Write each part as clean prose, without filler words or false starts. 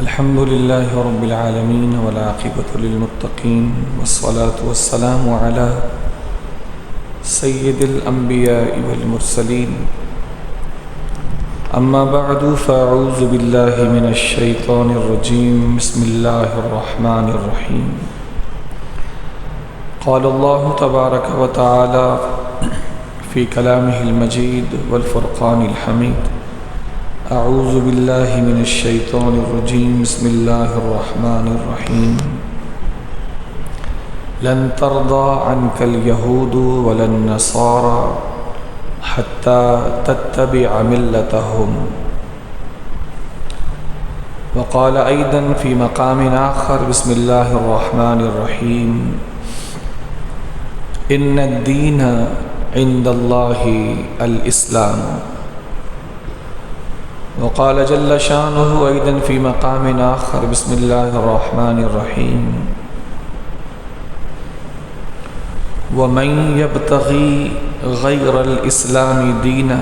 الحمد لله رب العالمين والعاقبة للمتقين والصلاة والسلام على سيد الأنبياء والمرسلين أما بعد فأعوذ بالله من الشيطان الرجيم بسم الله الرحمن الرحيم قال الله تبارك وتعالى في كلامه المجيد والفرقان الحميد أعوذ بالله من الشيطان الرجيم بسم الله الرحمن الرحيم لن ترضى عنك اليهود ولا النصارى حتى تتبع ملتهم. وقال أيضا في مقام آخر بسم الله الرحمن الرحيم إن الدين عند الله الإسلام. وقال جل شانه أيضا في مقام آخر بسم الله الرحمن الرحيم ومن يبتغي غير الإسلام دينا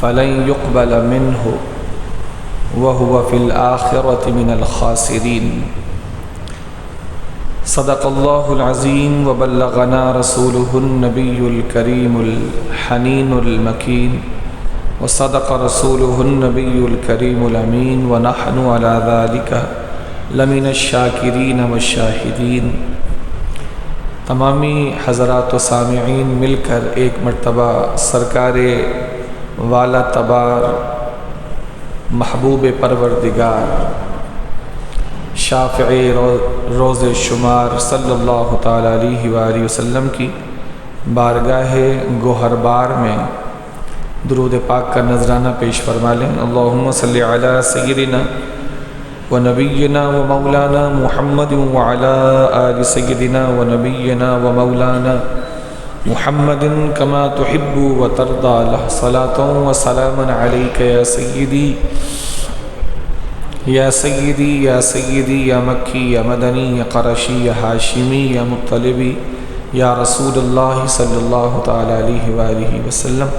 فلن يقبل منه وهو في الآخرة من الخاسرين. صدق الله العظيم وبلغنا رسوله النبي الكريم الحنين المكين وصدق رسوله النبي الكريم الأمين ونحن على ذلك لمن الشاكرين والشاهدين. تمامی حضرات و سامعین مل کر ایک مرتبہ سرکار والا تبار محبوب پروردگار شافع روز شمار صلی اللہ تعالی علیہ وآلہ وسلم کی بارگاہ گوہر بار میں درود پاک کا نذرانہ پیش فرما لیں. اللہم صلی علی سیدنا و نبینا و مولانا محمد وعلی آل سیدنا و نبینا و مولانا محمد کما تحب و ترضى له صلاة و سلاما علیک یا سیدی یا سیدی یا سیدی یا مکی یا مدنی یا قرشی یا ہاشمی یا مطلبی یا رسول اللہ صلی اللہ تعالی علیہ وآلہ وسلم.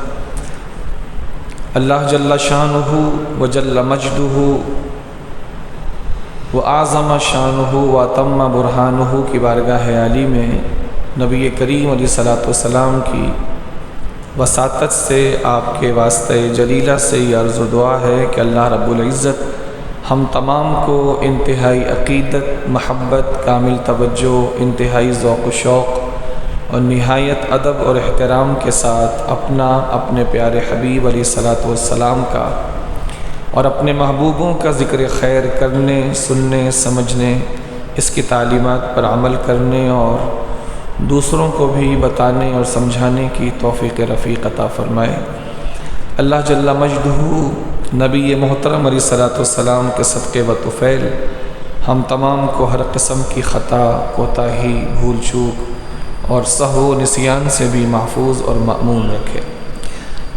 اللہ جل شانہ و جل مجدہ و اعظم شانہ و اتم برہانہ کی بارگاہ عالی میں نبی کریم علیہ الصلوۃ والسلام کی وساطت سے آپ کے واسطے جلیلہ سے یہ عرض و دعا ہے کہ اللہ رب العزت ہم تمام کو انتہائی عقیدت، محبت، کامل توجہ، انتہائی ذوق و شوق اور نہایت ادب اور احترام کے ساتھ اپنے پیارے حبیب علیہ الصلوۃ والسلام کا اور اپنے محبوبوں کا ذکر خیر کرنے، سننے، سمجھنے، اس کی تعلیمات پر عمل کرنے اور دوسروں کو بھی بتانے اور سمجھانے کی توفیق رفیق عطا فرمائے. اللہ جل مجدہ نبی محترم علیہ الصلوۃ والسلام کے صدقے و طفیل ہم تمام کو ہر قسم کی خطا، کوتاہی، بھول چوک اور سہو و نسیان سے بھی محفوظ اور مأمون رکھے.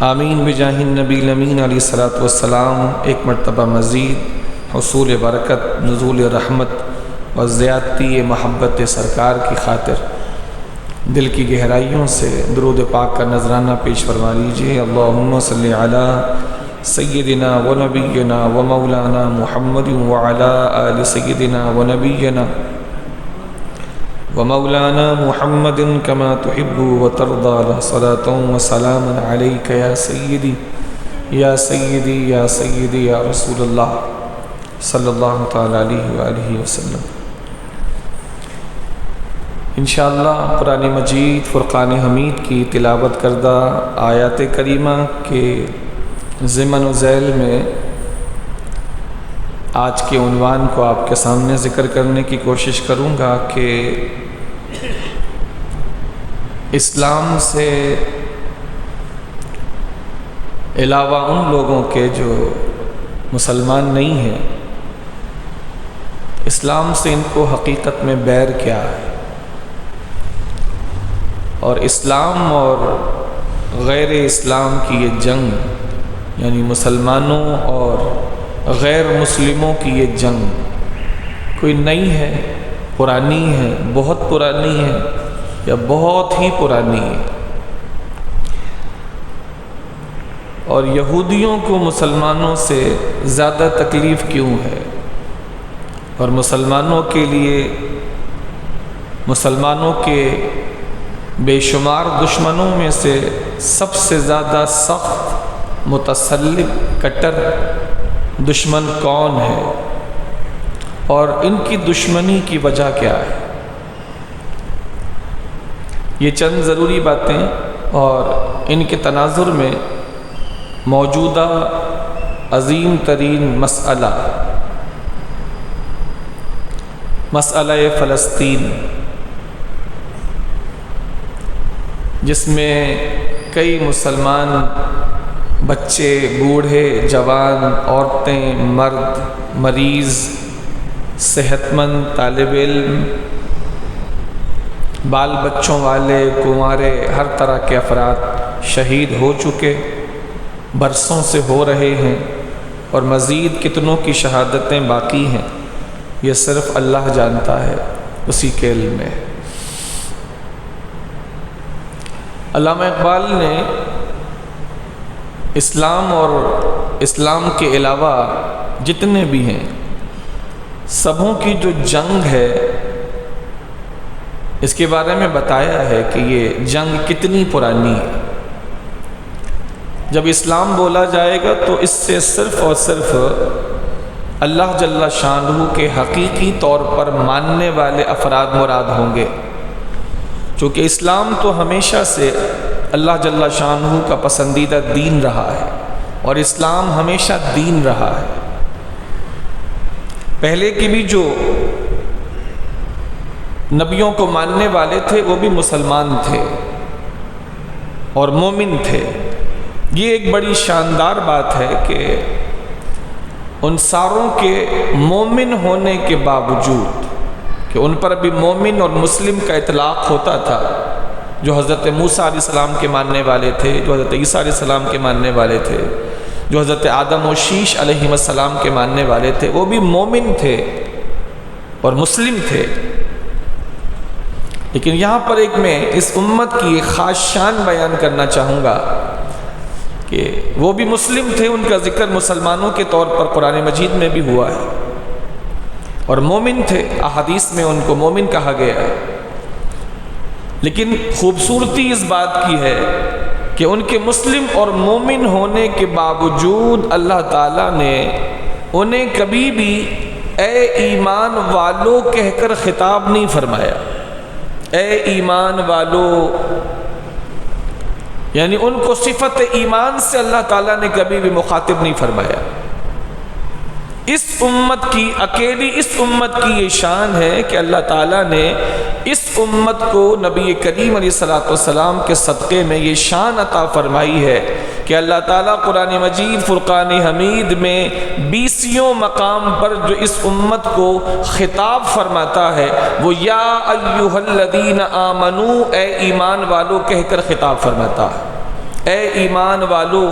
آمین بجاہ النبی الامین علیہ الصلوۃ والسلام. ایک مرتبہ مزید حصول برکت، نزول رحمت و زیادتی محبت سرکار کی خاطر دل کی گہرائیوں سے درود پاک کا نذرانہ پیش فرما لیجیے. اللہم صلی علی سیدنا و نبینا و مولانا محمد وعلی آل سیدنا و نبینا ومولانا محمد کما تحب و ترضى له صلاة و سلاما علیک یا سیدی یا سیدی یا سیدی یا رسول اللہ صلی اللہ تعالی علیہ وآلہ وسلم. انشاءاللہ قرآن مجید فرقان حمید کی تلاوت کردہ آیات کریمہ کے ضمن و ذیل میں آج کے عنوان کو آپ کے سامنے ذکر کرنے کی کوشش کروں گا کہ اسلام سے علاوہ ان لوگوں کے جو مسلمان نہیں ہیں، اسلام سے ان کو حقیقت میں بیر کیا ہے، اور اسلام اور غیر اسلام کی یہ جنگ، یعنی مسلمانوں اور غیر مسلموں کی یہ جنگ کوئی نئی ہے، پرانی ہے، بہت پرانی ہے یا بہت ہی پرانی ہے. اور یہودیوں کو مسلمانوں سے زیادہ تکلیف کیوں ہے، اور مسلمانوں کے لیے مسلمانوں کے بے شمار دشمنوں میں سے سب سے زیادہ سخت متسلط کٹر دشمن کون ہے، اور ان کی دشمنی کی وجہ کیا ہے۔ یہ چند ضروری باتیں اور ان کے تناظر میں موجودہ عظیم ترین مسئلہ فلسطین، جس میں کئی مسلمان بچے، بوڑھے، جوان، عورتیں، مرد، مریض، صحت مند، طالب علم، بال بچوں والے، کنوارے، ہر طرح کے افراد شہید ہو چکے، برسوں سے ہو رہے ہیں، اور مزید کتنوں کی شہادتیں باقی ہیں، یہ صرف اللہ جانتا ہے، اسی کے علم میں۔ علامہ اقبال نے اسلام اور اسلام کے علاوہ جتنے بھی ہیں سبوں کی جو جنگ ہے، اس کے بارے میں بتایا ہے کہ یہ جنگ کتنی پرانی ہے۔ جب اسلام بولا جائے گا تو اس سے صرف اور صرف اللہ جل شانہ کے حقیقی طور پر ماننے والے افراد مراد ہوں گے، چونکہ اسلام تو ہمیشہ سے اللہ جل شانہ کا پسندیدہ دین رہا ہے، اور اسلام ہمیشہ دین رہا ہے۔ پہلے کی بھی جو نبیوں کو ماننے والے تھے وہ بھی مسلمان تھے اور مومن تھے۔ یہ ایک بڑی شاندار بات ہے کہ ان ساروں کے مومن ہونے کے باوجود کہ ان پر بھی مومن اور مسلم کا اطلاق ہوتا تھا، جو حضرت موسیٰ علیہ السلام کے ماننے والے تھے، جو حضرت عیسیٰ علیہ السلام کے ماننے والے تھے، جو حضرت آدم و شیش علیہ السلام کے ماننے والے تھے، وہ بھی مومن تھے اور مسلم تھے۔ لیکن یہاں پر ایک میں اس امت کی ایک خاص شان بیان کرنا چاہوں گا کہ وہ بھی مسلم تھے، ان کا ذکر مسلمانوں کے طور پر قرآن مجید میں بھی ہوا ہے، اور مومن تھے، احادیث میں ان کو مومن کہا گیا ہے۔ لیکن خوبصورتی اس بات کی ہے کہ ان کے مسلم اور مومن ہونے کے باوجود اللہ تعالیٰ نے انہیں کبھی بھی اے ایمان والو کہہ کر خطاب نہیں فرمایا۔ اے ایمان والو، یعنی ان کو صفت ایمان سے اللہ تعالیٰ نے کبھی بھی مخاطب نہیں فرمایا۔ اس امت کی اکیلی اس امت کی یہ شان ہے کہ اللہ تعالیٰ نے اس امت کو نبی کریم علیہ السلام کے صدقے میں یہ شان عطا فرمائی ہے کہ اللہ تعالیٰ قرآن مجید فرقان حمید میں 20 مقام پر جو اس امت کو خطاب فرماتا ہے وہ یا ایھا الذین آمنو، اے ایمان والو کہہ کر خطاب فرماتا ہے۔ اے ایمان والو،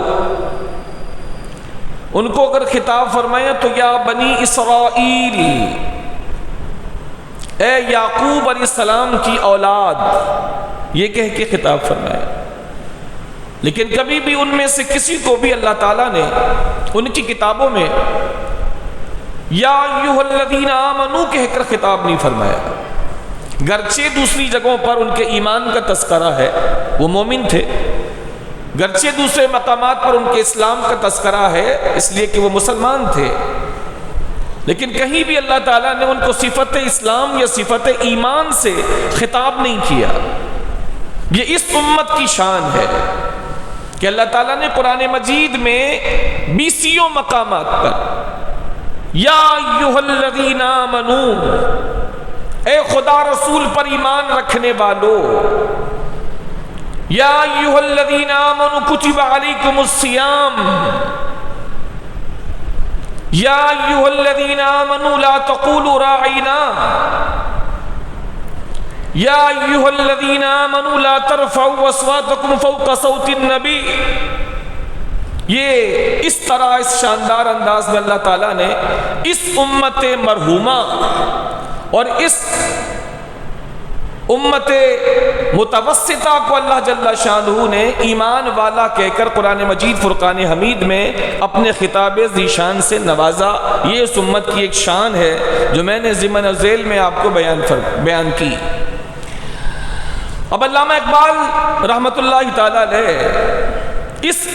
ان کو اگر خطاب فرمایا تو یا بنی اسرائیل، اے یعقوب علیہ السلام کی اولاد، یہ کہہ کے خطاب فرمایا۔ لیکن کبھی بھی ان میں سے کسی کو بھی اللہ تعالیٰ نے ان کی کتابوں میں یا ایھا الذین آمنو کہہ کر خطاب نہیں فرمایا، گرچہ دوسری جگہوں پر ان کے ایمان کا تذکرہ ہے، وہ مومن تھے، گرچہ دوسرے مقامات پر ان کے اسلام کا تذکرہ ہے اس لیے کہ وہ مسلمان تھے، لیکن کہیں بھی اللہ تعالیٰ نے ان کو صفت اسلام یا صفت ایمان سے خطاب نہیں کیا۔ یہ اس امت کی شان ہے کہ اللہ تعالیٰ نے قرآن مجید میں 20 مقامات پر یا ایھا الذین آمنو، اے خدا رسول پر ایمان رکھنے والو، یا ایھا الذین آمنوا کتب علیکم الصیام، یا ایھا الذین آمنوا لا تقولوا راعینا، یا ایھا الذین آمنوا لا ترفعوا اصواتکم فوق صوت النبی۔ یہ اس طرح اس شاندار انداز میں اللہ تعالیٰ نے اس امت مرحومہ اور اس امت متوسطہ کو اللہ جل شانہ نے ایمان والا کہہ کر قرآن مجید فرقان حمید میں اپنے خطاب ذیشان سے نوازا۔ یہ اس امت کی ایک شان ہے جو میں نے ضمن ذیل میں آپ کو بیان کی۔ اب علامہ اقبال رحمۃ اللہ تعالی علیہ اس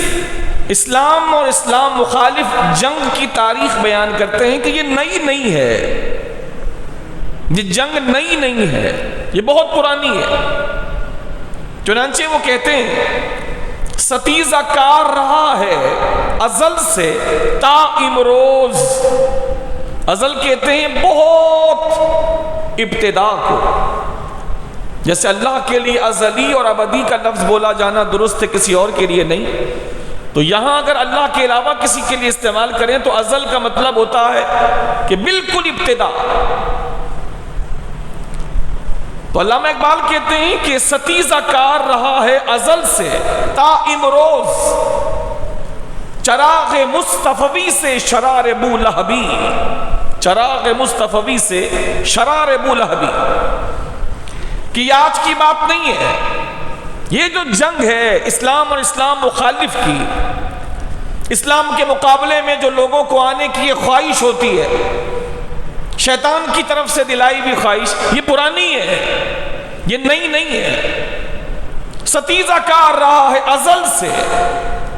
اسلام اور اسلام مخالف جنگ کی تاریخ بیان کرتے ہیں کہ یہ نئی نہیں ہے، یہ جنگ نئی نہیں ہے، یہ بہت پرانی ہے۔ چنانچہ وہ کہتے ہیں ستیزہ کار رہا ہے ازل سے تا امروز۔ ازل کہتے ہیں بہت ابتدا کو، جیسے اللہ کے لیے ازلی اور ابدی کا لفظ بولا جانا درست ہے، کسی اور کے لیے نہیں۔ تو یہاں اگر اللہ کے علاوہ کسی کے لیے استعمال کریں تو ازل کا مطلب ہوتا ہے کہ بالکل ابتدا۔ تو علامہ اقبال کہتے ہیں کہ ستیزہ کار رہا ہے ازل سے تا امروز، چراغ مصطفی سے شرار بو لہبی، چراغ مصطفی سے شرار بو لہبی، کہ یہ آج کی بات نہیں ہے۔ یہ جو جنگ ہے اسلام اور اسلام مخالف کی، اسلام کے مقابلے میں جو لوگوں کو آنے کی یہ خواہش ہوتی ہے، شیطان کی طرف سے دلائی بھی خواہش، یہ پرانی ہے، یہ نئی نہیں ہے۔ ستیزہ کار رہا ہے ازل سے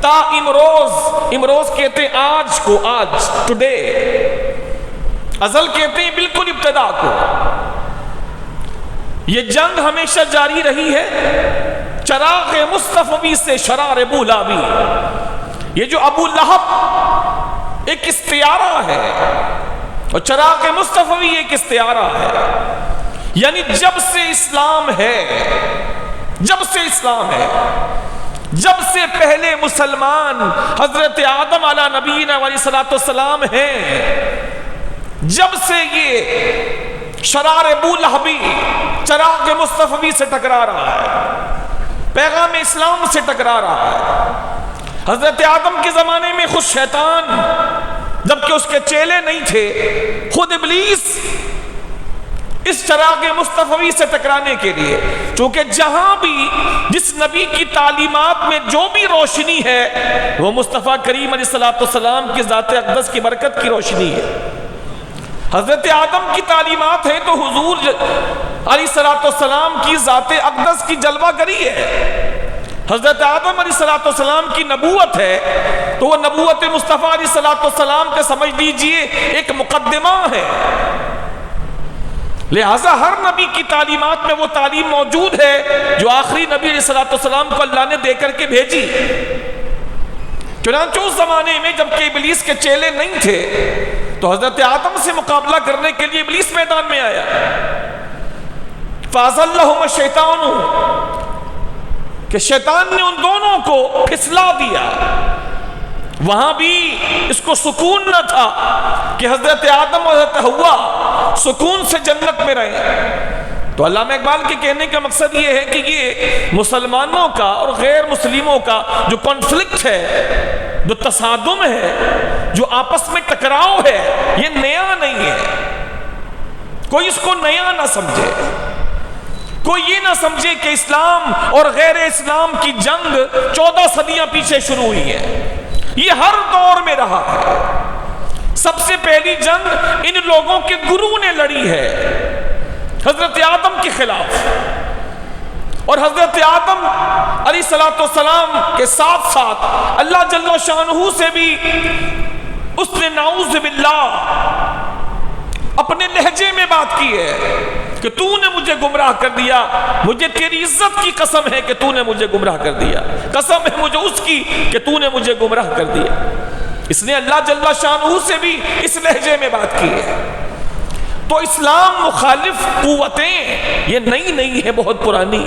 تا امروز، امروز کہتے ہیں آج کو، آج ٹوڈے، ازل کہتے ہیں بالکل ابتدا کو۔ یہ جنگ ہمیشہ جاری رہی ہے، چراغ مصطفی سے شرار ابو لہب۔ یہ جو ابو لہب ایک استعارہ ہے اور چراغ مصطفی ایک استعارہ ہے، یعنی جب سے اسلام ہے، جب سے اسلام ہے، جب سے پہلے مسلمان حضرت آدم علیہ نبینا علیہ الصلوۃ والسلام ہیں، جب سے یہ شرار ابو لہبی چراغ مصطفی سے ٹکرا رہا ہے، پیغام اسلام سے ٹکرا رہا ہے۔ حضرت آدم کے زمانے میں خود شیطان، جبکہ اس کے چیلے نہیں تھے، خود ابلیس اس چراغ مصطفی سے ٹکرانے کے لیے، چونکہ جہاں بھی جس نبی کی تعلیمات میں جو بھی روشنی ہے وہ مصطفیٰ کریم علیہ السلام کی ذات اقدس کی برکت کی روشنی ہے۔ حضرت آدم کی تعلیمات ہیں تو حضور علیہ السلام کی ذات اقدس کی جلوہ گری ہے۔ حضرت آدم علیہ السلام کی نبوت ہے تو وہ نبوت مصطفیٰ علیہ السلام کے سمجھ لیجئے ایک مقدمہ ہے۔ لہٰذا ہر نبی کی تعلیمات میں وہ تعلیم موجود ہے جو آخری نبی علیہ السلام کو اللہ نے دے کر کے بھیجی۔ چنانچہ اس زمانے میں جبکہ ابلیس کے چیلے نہیں تھے تو حضرت آدم سے مقابلہ کرنے کے لیے ابلیس میدان میں آیا۔ فَأَزَلَّهُمَ الشَّيْطَانُ، کہ شیطان نے ان دونوں کو پھسلا دیا۔ وہاں بھی اس کو سکون نہ تھا کہ حضرت آدم اور حضرت حوا سکون سے جنت میں رہے۔ تو علامہ اقبال کے کہنے کا مقصد یہ ہے کہ یہ مسلمانوں کا اور غیر مسلموں کا جو کنفلکٹ ہے، جو تصادم ہے، جو آپس میں ٹکراؤ ہے، یہ نیا نہیں ہے۔ کوئی اس کو نیا نہ سمجھے، کوئی یہ نہ سمجھے کہ اسلام اور غیر اسلام کی جنگ 14 صدیاں پیچھے شروع ہوئی ہے۔ یہ ہر دور میں رہا ہے۔ سب سے پہلی جنگ ان لوگوں کے گرو نے لڑی ہے حضرت آدم کے خلاف، اور حضرت آدم علیہ السلام کے ساتھ ساتھ اللہ جل شانہ سے بھی اس نے نعوذ باللہ اپنے لہجے میں بات کی ہے کہ تو نے مجھے گمراہ کر دیا، مجھے تیری عزت کی قسم ہے کہ تو نے مجھے گمراہ کر دیا، قسم ہے مجھے اس کی کہ تو نے مجھے گمراہ کر دیا۔ اس نے اللہ جل شانہ سے بھی اس لہجے میں بات کی ہے۔ تو اسلام مخالف قوتیں یہ نئی نہیں ہے، بہت پرانی۔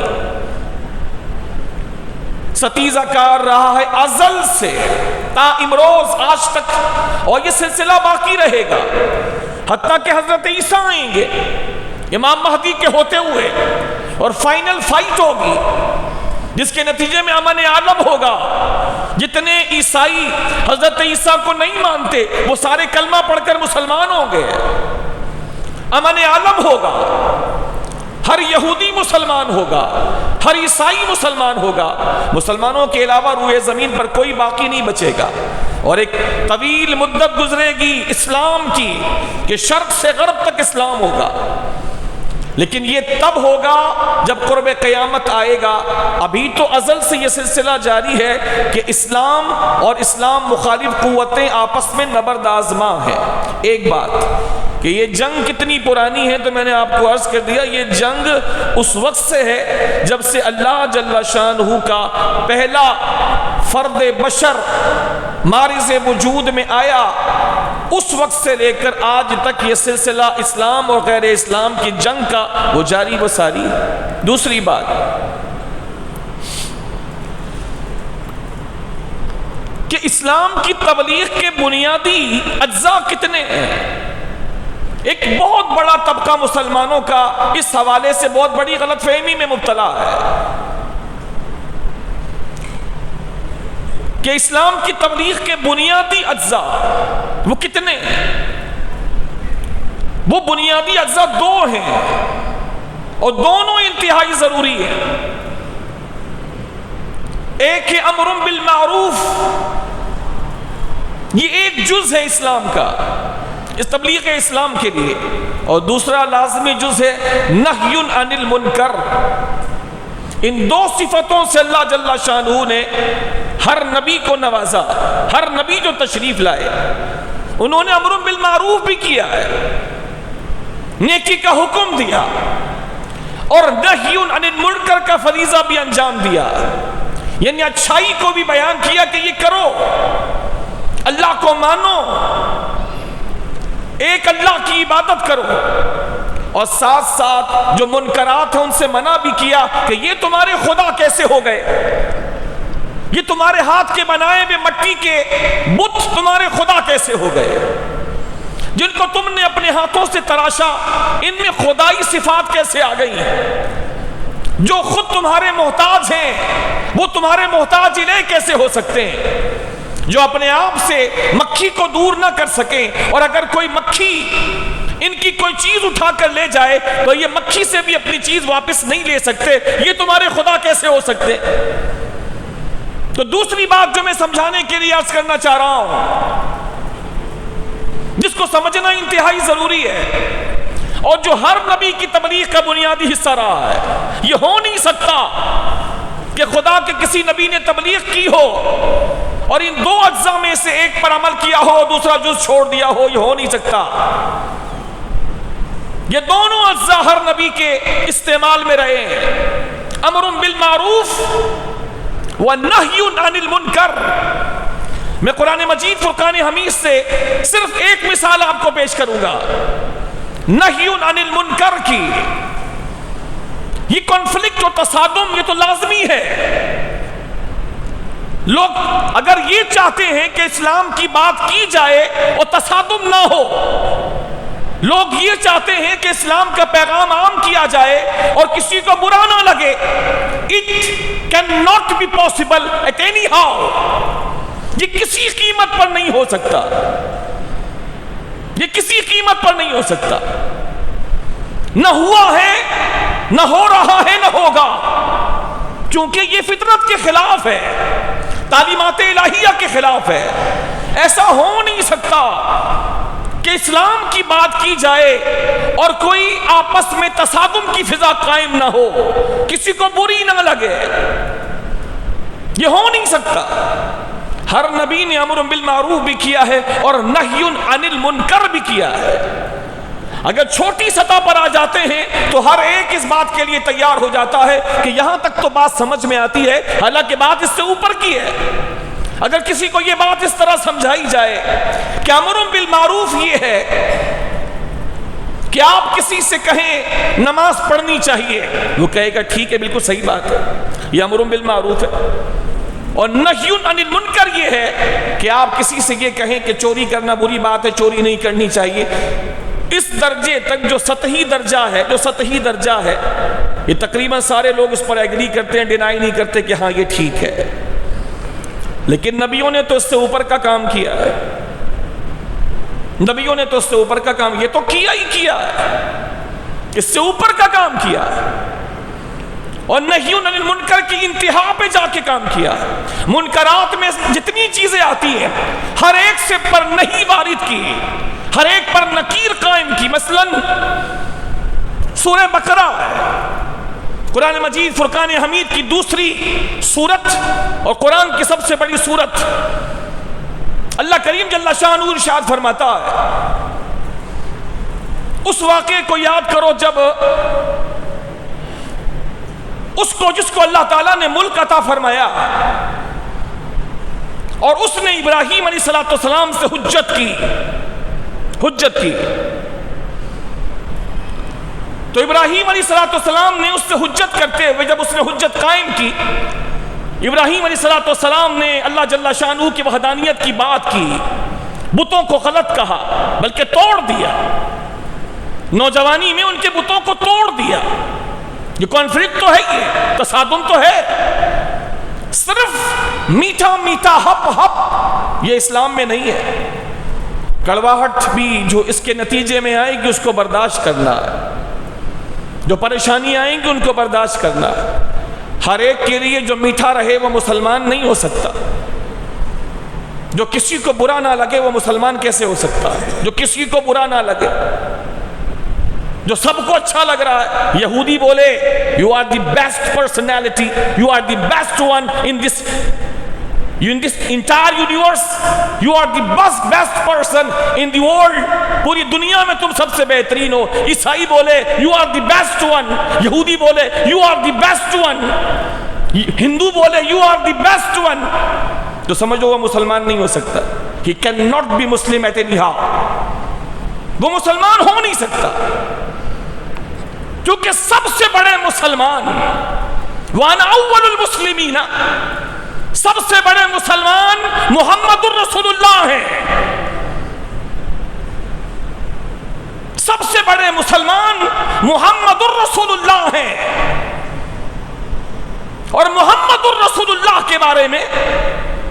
ستیزہ کار رہا ہے ازل سے تا امروز، آج تک، اور یہ سلسلہ باقی رہے گا حتیٰ کہ حضرت عیسیٰ آئیں گے امام مہدی کے ہوتے ہوئے، اور فائنل فائٹ ہوگی جس کے نتیجے میں امن عالم ہوگا۔ جتنے عیسائی حضرت عیسیٰ کو نہیں مانتے وہ سارے کلمہ پڑھ کر مسلمان ہوں گے، امن عالم ہوگا۔ ہر یہودی مسلمان ہوگا، ہر عیسائی مسلمان ہوگا، مسلمانوں کے علاوہ روئے زمین پر کوئی باقی نہیں بچے گا، اور ایک طویل مدت گزرے گی اسلام کی کہ شرق سے غرب تک اسلام ہوگا، لیکن یہ تب ہوگا جب قرب قیامت آئے گا۔ ابھی تو ازل سے یہ سلسلہ جاری ہے کہ اسلام اور اسلام مخالف قوتیں آپس میں نبرد آزما ہیں۔ ایک بات کہ یہ جنگ کتنی پرانی ہے تو میں نے آپ کو عرض کر دیا، یہ جنگ اس وقت سے ہے جب سے اللہ جل شانہ کا پہلا فرد بشر مارز وجود میں آیا، اس وقت سے لے کر آج تک یہ سلسلہ اسلام اور غیر اسلام کی جنگ کا وہ جاری و ساری ہے۔ دوسری بات کہ اسلام کی تبلیغ کے بنیادی اجزاء کتنے ہیں؟ ایک بہت بڑا طبقہ مسلمانوں کا اس حوالے سے بہت بڑی غلط فہمی میں مبتلا ہے کہ اسلام کی تبلیغ کے بنیادی اجزاء وہ کتنے ہیں؟ وہ بنیادی اجزاء دو ہیں اور دونوں انتہائی ضروری ہیں۔ ایک ہے امر بالمعروف، یہ ایک جز ہے اسلام کا اس تبلیغ اسلام کے لیے، اور دوسرا لازمی جز ہے نہی عن المنکر۔ ان دو صفتوں سے اللہ جل شانہ نے ہر نبی کو نوازا، ہر نبی جو تشریف لائے انہوں نے امر بالمعروف بھی کیا ہے، نیکی کا حکم دیا، اور نہی عن المنکر کا فریضہ بھی انجام دیا، یعنی اچھائی کو بھی بیان کیا کہ یہ کرو، اللہ کو مانو، ایک اللہ کی عبادت کرو، اور ساتھ ساتھ جو منکرات ہیں ان سے منع بھی کیا کہ یہ تمہارے خدا کیسے ہو گئے، یہ تمہارے ہاتھ کے بنائے ہوئے مٹی کے بت تمہارے خدا کیسے ہو گئے، جن کو تم نے اپنے ہاتھوں سے تراشا ان میں خدائی صفات کیسے آ گئی ہیں، جو خود تمہارے محتاج ہیں وہ تمہارے محتاج الیہ کیسے ہو سکتے ہیں، جو اپنے آپ سے مکھی کو دور نہ کر سکیں، اور اگر کوئی مکھی ان کی کوئی چیز اٹھا کر لے جائے تو یہ مکھی سے بھی اپنی چیز واپس نہیں لے سکتے، یہ تمہارے خدا کیسے ہو سکتے؟ تو دوسری بات جو میں سمجھانے کے لیے عرض کرنا چاہ رہا ہوں، جس کو سمجھنا انتہائی ضروری ہے اور جو ہر نبی کی تبلیغ کا بنیادی حصہ رہا ہے، یہ ہو نہیں سکتا کہ خدا کے کسی نبی نے تبلیغ کی ہو اور ان دو اجزاء میں سے ایک پر عمل کیا ہو دوسرا جز چھوڑ دیا ہو، یہ ہو نہیں سکتا۔ یہ دونوں اجزاء ہر نبی کے استعمال میں رہے ہیں، امر بالمعروف ونہی عن المنکر۔ میں قرآن مجید فرقان حمید سے صرف ایک مثال آپ کو پیش کروں گا نہی عن المنکر کی۔ یہ کنفلکٹ اور تصادم یہ تو لازمی ہے، لوگ اگر یہ چاہتے ہیں کہ اسلام کی بات کی جائے اور تصادم نہ ہو، لوگ یہ چاہتے ہیں کہ اسلام کا پیغام عام کیا جائے اور کسی کو برا نہ لگے، it cannot be possible at any how، یہ کسی قیمت پر نہیں ہو سکتا، یہ کسی قیمت پر نہیں ہو سکتا، نہ ہوا ہے نہ ہو رہا ہے نہ ہوگا، کیونکہ یہ فطرت کے خلاف ہے، تعلیمات الہیہ کے خلاف ہے۔ ایسا ہو نہیں سکتا کہ اسلام کی بات کی جائے اور کوئی آپس میں تصادم کی فضا قائم نہ ہو، کسی کو بری نہ لگے، یہ ہو نہیں سکتا۔ ہر نبی نے امر بالمعروف بھی کیا ہے اور نہی عن المنکر بھی کیا ہے۔ اگر چھوٹی سطح پر آ جاتے ہیں تو ہر ایک اس بات کے لیے تیار ہو جاتا ہے کہ یہاں تک تو بات سمجھ میں آتی ہے، حالانکہ بات اس سے اوپر کی ہے۔ اگر کسی کو یہ بات اس طرح سمجھائی جائے کہ امر بالمعروف یہ ہے کہ آپ کسی سے کہیں نماز پڑھنی چاہیے، وہ کہے گا ٹھیک ہے، بالکل صحیح بات ہے، یہ امر بالمعروف ہے، اور نہی عن المنکر یہ ہے کہ آپ کسی سے یہ کہیں کہ چوری کرنا بری بات ہے، چوری نہیں کرنی چاہیے۔ اس درجے تک جو سطحی درجہ ہے یہ تقریباً سارے لوگ اس پر ایگری کرتے ہیں، ڈینائی نہیں کرتے کہ ہاں یہ ٹھیک ہے، لیکن نبیوں نے تو اس سے اوپر کا کام کیا ہے، نبیوں نے تو اس سے اوپر کا کام یہ تو کیا ہی کیا ہے۔ اس سے اوپر کا کام کیا ہے، اور نہی عن المنکر کی انتہا پہ جا کے کام کیا ہے۔ منکرات میں جتنی چیزیں آتی ہیں ہر ایک سے پر نہیں وارد کی، ہر ایک پر نکیر قائم کی۔ مثلا سورہ بقرہ ہے، قرآن مجید فرقان حمید کی دوسری سورت اور قرآن کی سب سے بڑی سورت۔ اللہ کریم جل شانہ ارشاد فرماتا ہے، اس واقعے کو یاد کرو جب جس کو اللہ تعالیٰ نے ملک عطا فرمایا اور اس نے ابراہیم علیہ السلام سے حجت کی، تو ابراہیم علیہ السلام نے اس سے حجت کرتے ہوئے جب اس نے حجت قائم کی، ابراہیم علیہ السلام نے اللہ جل شانہ کی وحدانیت کی بات کی، بتوں کو غلط کہا بلکہ توڑ دیا، نوجوانی میں ان کے بتوں کو توڑ دیا۔ یہ کانفلکٹ تو ہے، یہ تصادم تو ہے، صرف میٹھا میٹھا ہپ ہپ یہ اسلام میں نہیں ہے۔ کڑواہٹ بھی جو اس کے نتیجے میں آئے گی اس کو برداشت کرنا ہے، جو پریشانی آئیں گی ان کو برداشت کرنا ہے۔ ہر ایک کے لیے جو میٹھا رہے وہ مسلمان نہیں ہو سکتا، جو کسی کو برا نہ لگے وہ مسلمان کیسے ہو سکتا ہے؟ جو کسی کو برا نہ لگے، جو سب کو اچھا لگ رہا ہے۔ یہودی بولے you are the best personality, you are the best one in this entire universe, you are the best person in the world, پوری دنیا میں تم سب سے بہترین ہو۔ عیسائی بولے you are the best one، یہودی بولے you are the best one، ہندو بولے you are the best one، تو سمجھو وہ مسلمان نہیں ہو سکتا۔ he cannot be Muslim at any how، وہ مسلمان ہو نہیں سکتا، کیونکہ سب سے بڑے مسلمان وَأَنَا أَوَّلُ الْمُسْلِمِينَ، سب سے بڑے مسلمان محمد الرسول اللہ ہیں۔ سب سے بڑے مسلمان محمد الرسول اللہ ہیں، اور محمد الرسول اللہ کے بارے میں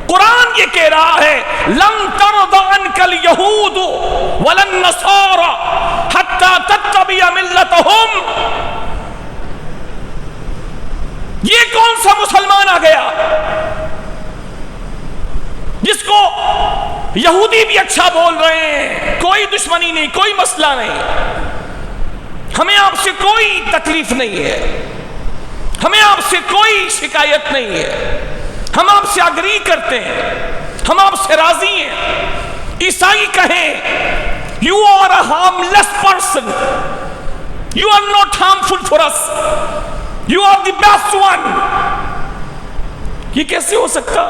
قرآن یہ کہہ رہا ہے لَن تَرْضَ عَنْكَ الْيَهُودُ وَلَا النَّصَارَى حَتَّى تَتَّبِعَ مِلَّتَهُمْ۔ یہ کون سا مسلمان آ گیا جس کو یہودی بھی اچھا بول رہے ہیں، کوئی دشمنی نہیں، کوئی مسئلہ نہیں، ہمیں آپ سے کوئی تکلیف نہیں ہے، ہمیں آپ سے کوئی شکایت نہیں ہے، ہم آپ سے اگری کرتے ہیں، ہم آپ سے راضی ہیں۔ عیسائی کہیں you are a harmless person, you are not harmful for us, you are the best one۔ یہ کیسے ہو سکتا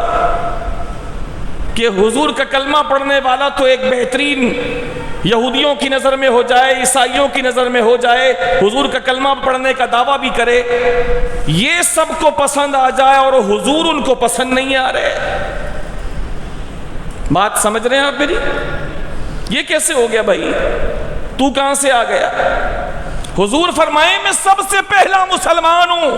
کہ حضور کا کلمہ پڑھنے والا تو ایک بہترین یہودیوں کی نظر میں ہو جائے، عیسائیوں کی نظر میں ہو جائے، حضور کا کلمہ پڑھنے کا دعویٰ بھی کرے، یہ سب کو پسند آ جائے اور حضور ان کو پسند نہیں آ رہے؟ بات سمجھ رہے ہیں آپ میری؟ یہ کیسے ہو گیا بھائی؟ تو کہاں سے آ گیا؟ حضور فرمائے میں سب سے پہلا مسلمان ہوں،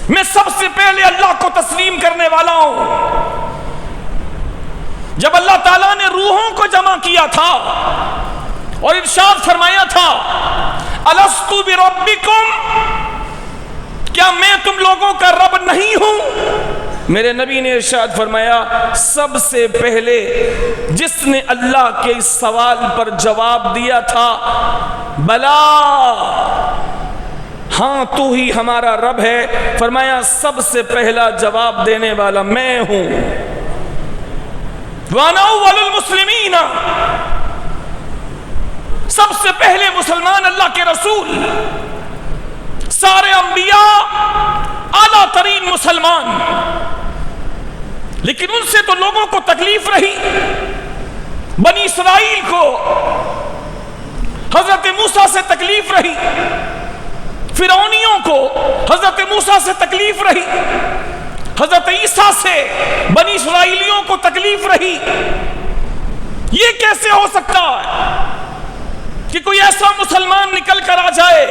میں سب سے پہلے اللہ کو تسلیم کرنے والا ہوں۔ جب اللہ تعالیٰ نے روحوں کو جمع کیا تھا اور ارشاد فرمایا تھا الست بربکم، کیا میں تم لوگوں کا رب نہیں ہوں؟ میرے نبی نے ارشاد فرمایا سب سے پہلے جس نے اللہ کے اس سوال پر جواب دیا تھا بلا، ہاں تو ہی ہمارا رب ہے، فرمایا سب سے پہلا جواب دینے والا میں ہوں۔ وَأَنَا أَوَّلُ الْمُسْلِمِينَ، سب سے پہلے مسلمان اللہ کے رسول، سارے انبیاء اعلیٰ ترین مسلمان، لیکن ان سے تو لوگوں کو تکلیف رہی۔ بنی اسرائیل کو حضرت موسیٰ سے تکلیف رہی، فرعونیوں کو حضرت موسیٰ سے تکلیف رہی، حضرت عیسیٰ سے بنی اسرائیلیوں کو تکلیف رہی۔ یہ کیسے ہو سکتا ہے کہ کوئی ایسا مسلمان نکل کر آ جائے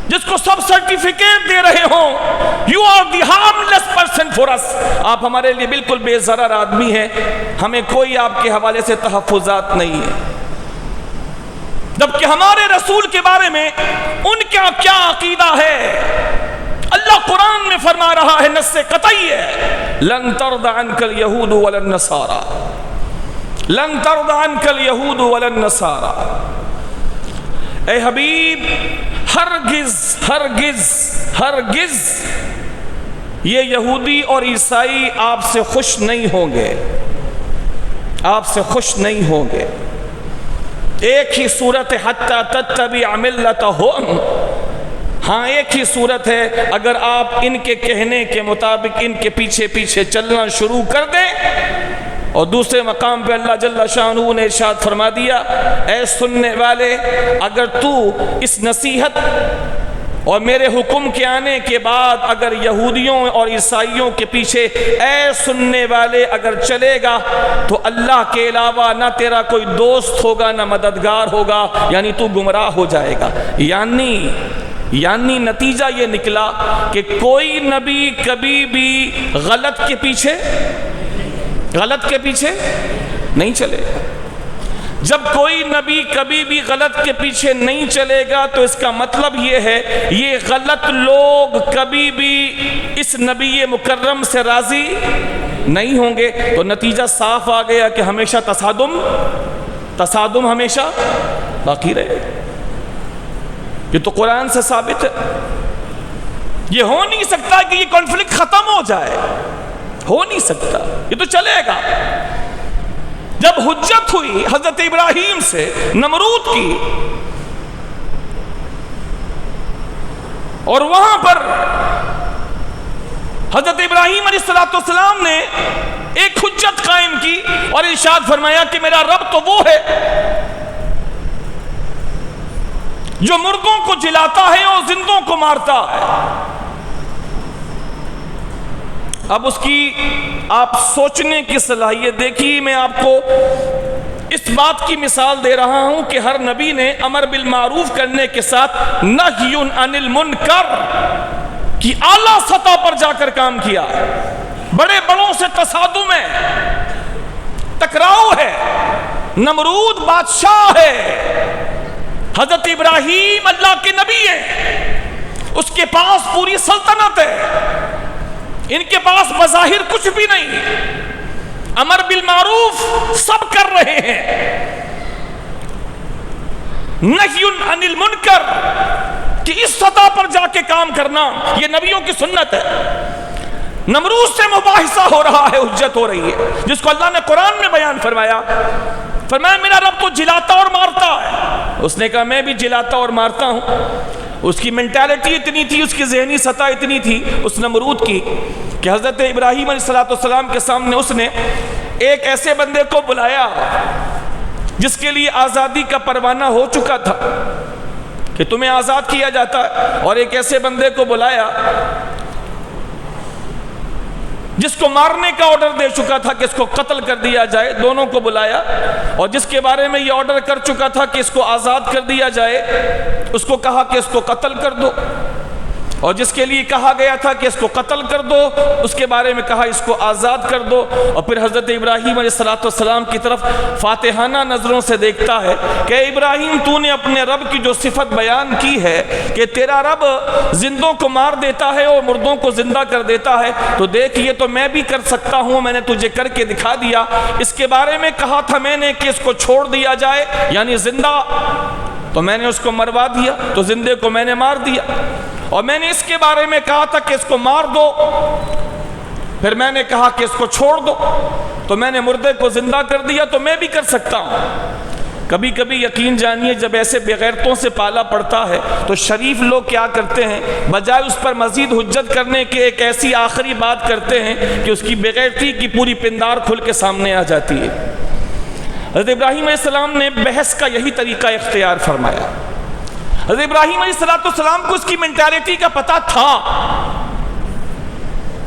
جس کو سب سرٹیفکیٹ دے رہے ہوں you are the harmless person for us, آپ ہمارے لیے بالکل بے ضرر آدمی ہیں، ہمیں کوئی آپ کے حوالے سے تحفظات نہیں ہے۔ جبکہ ہمارے رسول کے بارے میں ان کا کیا عقیدہ ہے؟ اللہ قرآن میں فرما رہا ہے، نص قطعی ہے، لن ترضى عنك اليهود ولا النصارى، لن ترضى عنك اليهود ولا النصارى۔ اے حبیب، ہرگز ہرگز ہرگز یہ یہودی اور عیسائی آپ سے خوش نہیں ہوں گے، آپ سے خوش نہیں ہوں گے۔ ایک ہی صورت ہے، حتی تتبع ملتہم، ہاں ایک ہی صورت ہے، اگر آپ ان کے کہنے کے مطابق ان کے پیچھے پیچھے چلنا شروع کر دیں۔ اور دوسرے مقام پہ اللہ جل شانہ نے ارشاد فرما دیا، اے سننے والے، اگر تو اس نصیحت اور میرے حکم کے آنے کے بعد اگر یہودیوں اور عیسائیوں کے پیچھے اے سننے والے اگر چلے گا تو اللہ کے علاوہ نہ تیرا کوئی دوست ہوگا نہ مددگار ہوگا، یعنی تو گمراہ ہو جائے گا۔ یعنی نتیجہ یہ نکلا کہ کوئی نبی کبھی بھی غلط کے پیچھے نہیں چلے گا۔ جب کوئی نبی کبھی بھی غلط کے پیچھے نہیں چلے گا تو اس کا مطلب یہ ہے یہ غلط لوگ کبھی بھی اس نبی مکرم سے راضی نہیں ہوں گے۔ تو نتیجہ صاف آ گیا کہ ہمیشہ تصادم ہمیشہ باقی رہے۔ یہ تو قرآن سے ثابت ہے۔ یہ ہو نہیں سکتا کہ یہ کانفلکٹ ختم ہو جائے، ہو نہیں سکتا، یہ تو چلے گا۔ جب حجت ہوئی حضرت ابراہیم سے نمرود کی، اور وہاں پر حضرت ابراہیم علیہ السلام نے ایک حجت قائم کی اور ارشاد فرمایا کہ میرا رب تو وہ ہے جو مردوں کو جلاتا ہے اور زندوں کو مارتا ہے۔ اب اس کی آپ سوچنے کی صلاحیت دیکھیے۔ میں آپ کو اس بات کی مثال دے رہا ہوں کہ ہر نبی نے امر بالمعروف کرنے کے ساتھ نہی عن المنکر کی اعلیٰ سطح پر جا کر کام کیا ہے۔ بڑے بڑوں سے تصادم ہے، ٹکراؤ ہے۔ نمرود بادشاہ ہے، حضرت ابراہیم اللہ کے نبی ہے، اس کے پاس پوری سلطنت ہے، ان کے پاس بظاہر کچھ بھی نہیں، امر بالمعروف سب کر رہے ہیں، نہی عن المنکر کہ اس سطح پر جا کے کام کرنا یہ نبیوں کی سنت ہے۔ نمرود سے مباحثہ ہو رہا ہے، حجت ہو رہی ہے، جس کو اللہ نے قرآن میں بیان فرمایا میرا رب تو جلاتا اور مارتا ہے۔ اس نے کہا میں بھی جلاتا اور مارتا ہوں۔ اس کی مینٹالٹی اتنی تھی، اس کی ذہنی سطح اتنی تھی اس نمرود کی کہ حضرت ابراہیم علیہ السلام کے سامنے اس نے ایک ایسے بندے کو بلایا جس کے لیے آزادی کا پروانہ ہو چکا تھا کہ تمہیں آزاد کیا جاتا ہے، اور ایک ایسے بندے کو بلایا جس کو مارنے کا آرڈر دے چکا تھا کہ اس کو قتل کر دیا جائے، دونوں کو بلایا، اور جس کے بارے میں یہ آرڈر کر چکا تھا کہ اس کو آزاد کر دیا جائے اس کو کہا کہ اس کو قتل کر دو، اور جس کے لیے کہا گیا تھا کہ اس کو قتل کر دو اس کے بارے میں کہا اس کو آزاد کر دو۔ اور پھر حضرت ابراہیم علیہ السلام کی طرف فاتحانہ نظروں سے دیکھتا ہے کہ ابراہیم تو نے اپنے رب کی جو صفت بیان کی ہے کہ تیرا رب زندوں کو مار دیتا ہے اور مردوں کو زندہ کر دیتا ہے، تو دیکھ یہ تو میں بھی کر سکتا ہوں، میں نے تجھے کر کے دکھا دیا۔ اس کے بارے میں کہا تھا میں نے کہ اس کو چھوڑ دیا جائے یعنی زندہ، تو میں نے اس کو مروا دیا، تو زندے کو میں نے مار دیا، اور میں نے اس کے بارے میں کہا تھا کہ اس کو مار دو، پھر میں نے کہا کہ اس کو چھوڑ دو، تو میں نے مردے کو زندہ کر دیا، تو میں بھی کر سکتا ہوں۔ کبھی کبھی یقین جانیے جب ایسے بغیرتوں سے پالا پڑتا ہے تو شریف لوگ کیا کرتے ہیں، بجائے اس پر مزید حجت کرنے کے ایک ایسی آخری بات کرتے ہیں کہ اس کی بغیرتی کی پوری پندار کھل کے سامنے آ جاتی ہے۔ حضرت ابراہیم علیہ السلام نے بحث کا یہی طریقہ اختیار فرمایا۔ حضرت ابراہیم علیہ السلام کو اس کی مینٹالٹی کا پتہ تھا،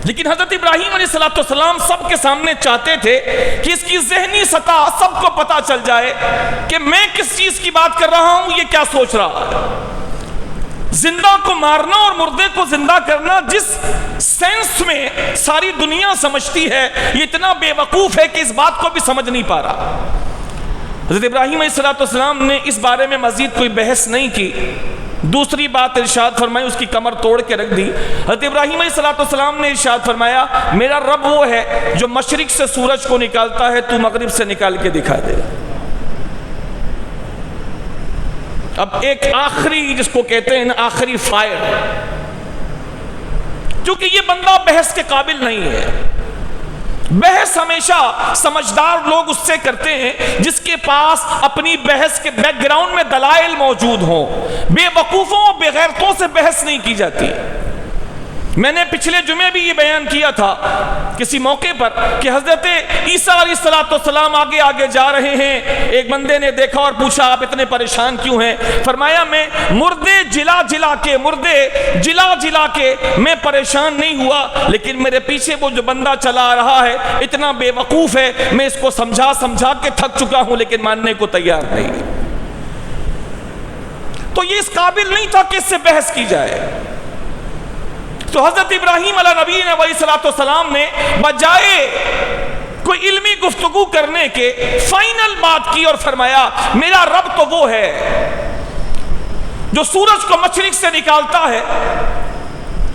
لیکن حضرت ابراہیم علیہ السلام سب کے سامنے چاہتے تھے کہ اس کی ذہنی سطح سب کو پتہ چل جائے کہ میں کس چیز کی بات کر رہا ہوں، یہ کیا سوچ رہا ہے۔ زندہ کو مارنا اور مردے کو زندہ کرنا جس سینس میں ساری دنیا سمجھتی ہے، یہ اتنا بے وقوف ہے کہ اس بات کو بھی سمجھ نہیں پا رہا۔ حضرت ابراہیم علیہ السلام نے اس بارے میں مزید کوئی بحث نہیں کی. دوسری بات ارشاد فرمائی، اس کی کمر توڑ کے رکھ دی. حضرت ابراہیم علیہ السلام نے ارشاد فرمایا میرا رب وہ ہے جو مشرق سے سورج کو نکالتا ہے، تو مغرب سے نکال کے دکھا دے. اب ایک آخری، جس کو کہتے ہیں آخری فائر، کیونکہ یہ بندہ بحث کے قابل نہیں ہے. بحث ہمیشہ سمجھدار لوگ اس سے کرتے ہیں جس کے پاس اپنی بحث کے بیک گراؤنڈ میں دلائل موجود ہوں. بے وقوفوں بے غیرتوں سے بحث نہیں کی جاتی. میں نے پچھلے جمعے بھی یہ بیان کیا تھا کسی موقع پر کہ حضرت عیسیٰ علیہ السلام آگے آگے جا رہے ہیں. ایک بندے نے دیکھا اور پوچھا آپ اتنے پریشان کیوں ہیں؟ فرمایا میں مردے جلا جلا کے میں پریشان نہیں ہوا، لیکن میرے پیچھے وہ جو بندہ چلا رہا ہے اتنا بے وقوف ہے، میں اس کو سمجھا کے تھک چکا ہوں لیکن ماننے کو تیار نہیں. تو یہ اس قابل نہیں تھا کہ اس سے بحث کی جائے. تو حضرت ابراہیم علیہ نبی علیہ السلام نے بجائے کوئی علمی گفتگو کرنے کے فائنل بات کی اور فرمایا میرا رب تو وہ ہے جو سورج کو مشرق سے نکالتا ہے،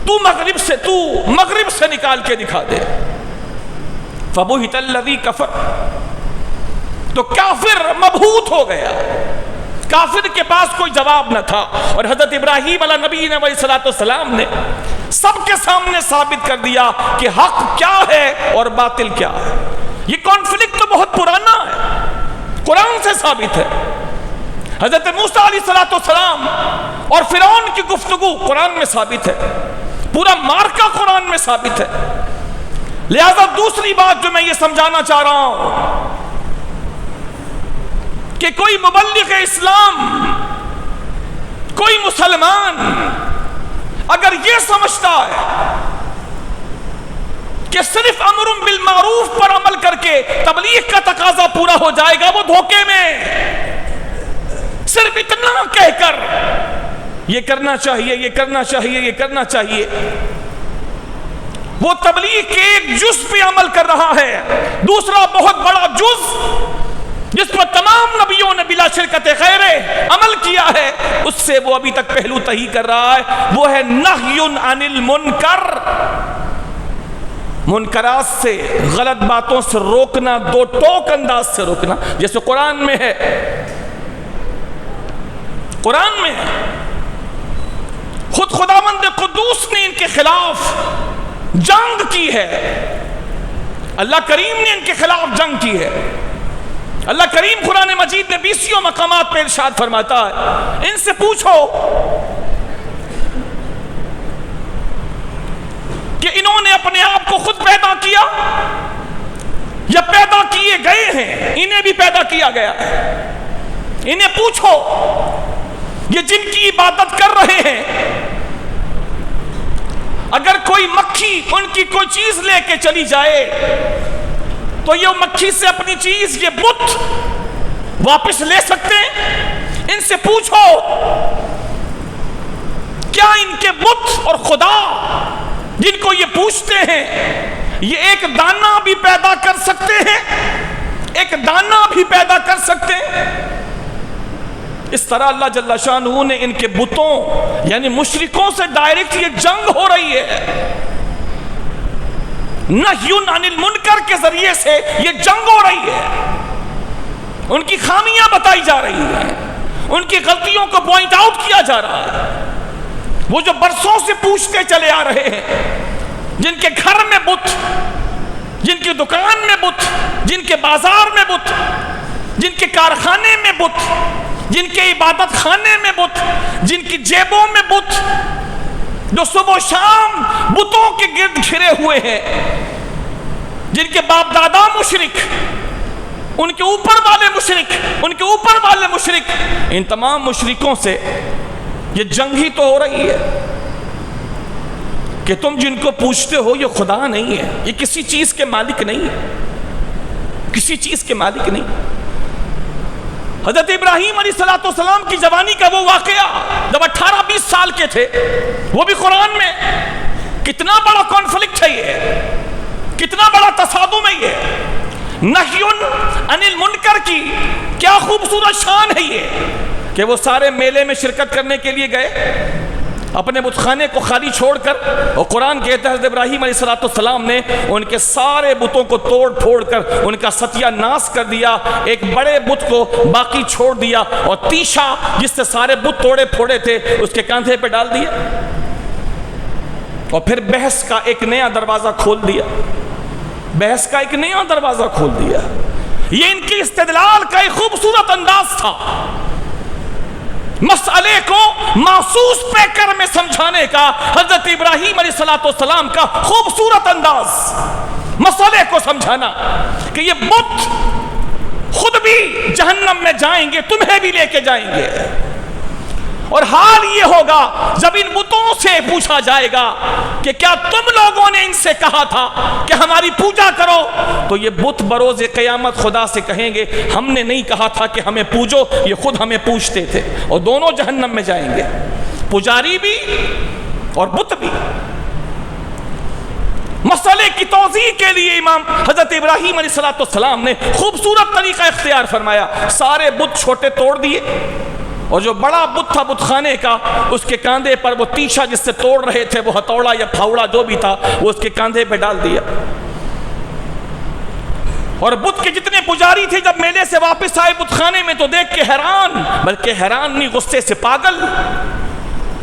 تو مغرب سے نکال کے دکھا دے. فبہت الذی کفر، تو کافر مبہوت ہو گیا. کافر کے پاس کوئی جواب نہ تھا. اور حضرت ابراہیم علیہ نبی علیہ السلام نے سب کے سامنے ثابت کر دیا کہ حق کیا ہے اور باطل کیا ہے. یہ کانفلکٹ تو بہت پرانا ہے، قرآن سے ثابت ہے. حضرت موسیٰ علیہ السلام اور فرعون کی گفتگو قرآن میں ثابت ہے. پورا مارکا قرآن میں ثابت ہے. لہذا دوسری بات جو میں یہ سمجھانا چاہ رہا ہوں کہ کوئی مبلغ اسلام، کوئی مسلمان اگر یہ سمجھتا ہے کہ صرف امر بالمعروف پر عمل کر کے تبلیغ کا تقاضا پورا ہو جائے گا، وہ دھوکے میں. صرف اتنا کہہ کر یہ کرنا چاہیے، یہ کرنا چاہیے، یہ کرنا چاہیے، وہ تبلیغ کے ایک جز پہ عمل کر رہا ہے. دوسرا بہت بڑا جز جس پر تمام نبیوں نے بلا شرکت غیر عمل کیا ہے، اس سے وہ ابھی تک پہلو تہی کر رہا ہے. وہ ہے نہی عن المنکر، منکرات سے، غلط باتوں سے روکنا، دو ٹوک انداز سے روکنا. جیسے قرآن میں ہے، قرآن میں ہے خود خداوند قدوس نے ان کے خلاف جنگ کی ہے. اللہ کریم نے ان کے خلاف جنگ کی ہے. اللہ کریم قرآن مجید میں 20 مقامات پہ ارشاد فرماتا ہے ان سے پوچھو کہ انہوں نے اپنے آپ کو خود پیدا کیا یا پیدا کیے گئے ہیں؟ انہیں بھی پیدا کیا گیا ہے. انہیں پوچھو یہ جن کی عبادت کر رہے ہیں، اگر کوئی مکھی ان کی کوئی چیز لے کے چلی جائے تو یہ مکھی سے اپنی چیز، یہ بت واپس لے سکتے ہیں؟ ان سے پوچھو کیا ان کے بت اور خدا جن کو یہ پوچھتے ہیں یہ ایک دانہ بھی پیدا کر سکتے ہیں؟ ایک دانہ بھی پیدا کر سکتے ہیں؟ اس طرح اللہ جل شانہ نے ان کے بتوں یعنی مشرکوں سے ڈائریکٹ یہ جنگ ہو رہی ہے. نہی عن المنکر کے ذریعے سے یہ جنگ ہو رہی ہے. ان کی خامیاں بتائی جا رہی ہیں، ان کی غلطیوں کو پوائنٹ آؤٹ کیا جا رہا ہے. وہ جو برسوں سے پوچھتے چلے آ رہے ہیں، جن کے گھر میں بت، جن کی دکان میں بت، جن کے بازار میں بت، جن کے کارخانے میں بت، جن کے عبادت خانے میں بت، جن کی جیبوں میں بت، جو صبح و شام بتوں کے گرد گھرے ہوئے ہیں، جن کے باپ دادا مشرک، ان کے اوپر والے مشرک، ان کے اوپر والے مشرک، ان تمام مشرکوں سے یہ جنگ ہی تو ہو رہی ہے کہ تم جن کو پوچھتے ہو یہ خدا نہیں ہے، یہ کسی چیز کے مالک نہیں ہے، کسی چیز کے مالک نہیں. حضرت ابراہیم علیہ السلام کی جوانی کا وہ واقعہ جب 18-20 سال کے تھے، وہ بھی قرآن میں. کتنا بڑا کانفلکٹ ہے یہ، کتنا بڑا تصادم ہے یہ. نہی عن المنکر کی کیا خوبصورت شان ہے یہ کہ وہ سارے میلے میں شرکت کرنے کے لیے گئے اپنے بت خانے کو خالی چھوڑ کر، اور قرآن کہتا ہے حضرت ابراہیم علیہ السلام نے ان کے سارے بتوں کو توڑ پھوڑ کر ان کا ستیہ ناس کر دیا، ایک بڑے بت کو باقی چھوڑ دیا، اور تیشا جس سے سارے بت توڑے پھوڑے تھے اس کے کاندھے پہ ڈال دیا، اور پھر بحث کا ایک نیا دروازہ کھول دیا، بحث کا ایک نیا دروازہ کھول دیا۔ یہ ان کی استدلال کا ایک خوبصورت انداز تھا، مسئلے کو محسوس پیکر میں سمجھانے کا حضرت ابراہیم علیہ السلام کا خوبصورت انداز، مسئلے کو سمجھانا کہ یہ بت خود بھی جہنم میں جائیں گے، تمہیں بھی لے کے جائیں گے، اور حال یہ ہوگا جب ان بتوں سے پوچھا جائے گا کہ کیا تم لوگوں نے ان سے کہا تھا کہ ہماری پوجا کرو، تو یہ بت بروز قیامت خدا سے کہیں گے ہم نے نہیں کہا تھا کہ ہمیں پوجو، یہ خود ہمیں پوچھتے تھے، اور دونوں جہنم میں جائیں گے، پجاری بھی اور بت بھی۔ مسئلے کی توضیح کے لیے امام حضرت ابراہیم علیہ السلام نے خوبصورت طریقہ اختیار فرمایا، سارے بت چھوٹے توڑ دیے، اور جو بڑا بت تھا بت خانے کا اس کے کاندھے پر وہ تیشا جس سے توڑ رہے تھے، وہ ہتھوڑا یا پھاوڑا جو بھی تھا، وہ اس کے کاندھے پہ ڈال دیا، اور بت کے جتنے پجاری تھے جب میلے سے واپس آئے بت خانے میں تو دیکھ کے حیران، بلکہ حیران نہیں غصے سے پاگل،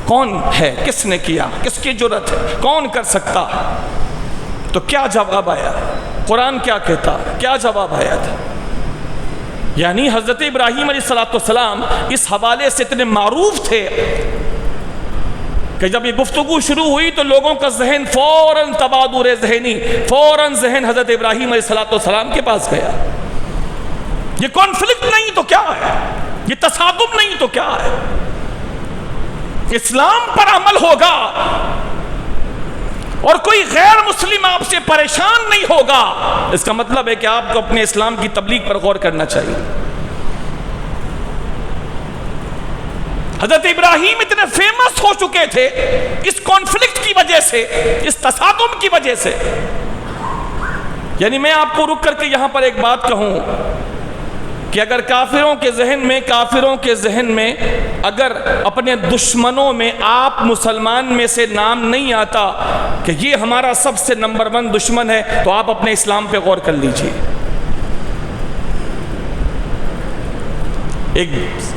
کون ہے، کس نے کیا، کس کی جرت ہے، کون کر سکتا؟ تو کیا جواب آیا؟ قرآن کیا کہتا؟ کیا جواب آیا تھا؟ یعنی حضرت ابراہیم علیہ السلام اس حوالے سے اتنے معروف تھے کہ جب یہ گفتگو شروع ہوئی تو لوگوں کا ذہن فوراً تبادر ذہنی، فوراً ذہن حضرت ابراہیم علیہ السلام کے پاس گیا۔ یہ کانفلکٹ نہیں تو کیا ہے، یہ تصادم نہیں تو کیا ہے، اسلام پر عمل ہوگا اور کوئی غیر مسلم آپ سے پریشان نہیں ہوگا، اس کا مطلب ہے کہ آپ کو اپنے اسلام کی تبلیغ پر غور کرنا چاہیے۔ حضرت ابراہیم اتنے فیمس ہو چکے تھے اس کانفلکٹ کی وجہ سے، اس تصادم کی وجہ سے۔ یعنی میں آپ کو رک کر کے یہاں پر ایک بات کہوں کہ اگر کافروں کے ذہن میں اگر اپنے دشمنوں میں آپ مسلمان میں سے نام نہیں آتا کہ یہ ہمارا سب سے نمبر 1 دشمن ہے، تو آپ اپنے اسلام پہ غور کر لیجئے۔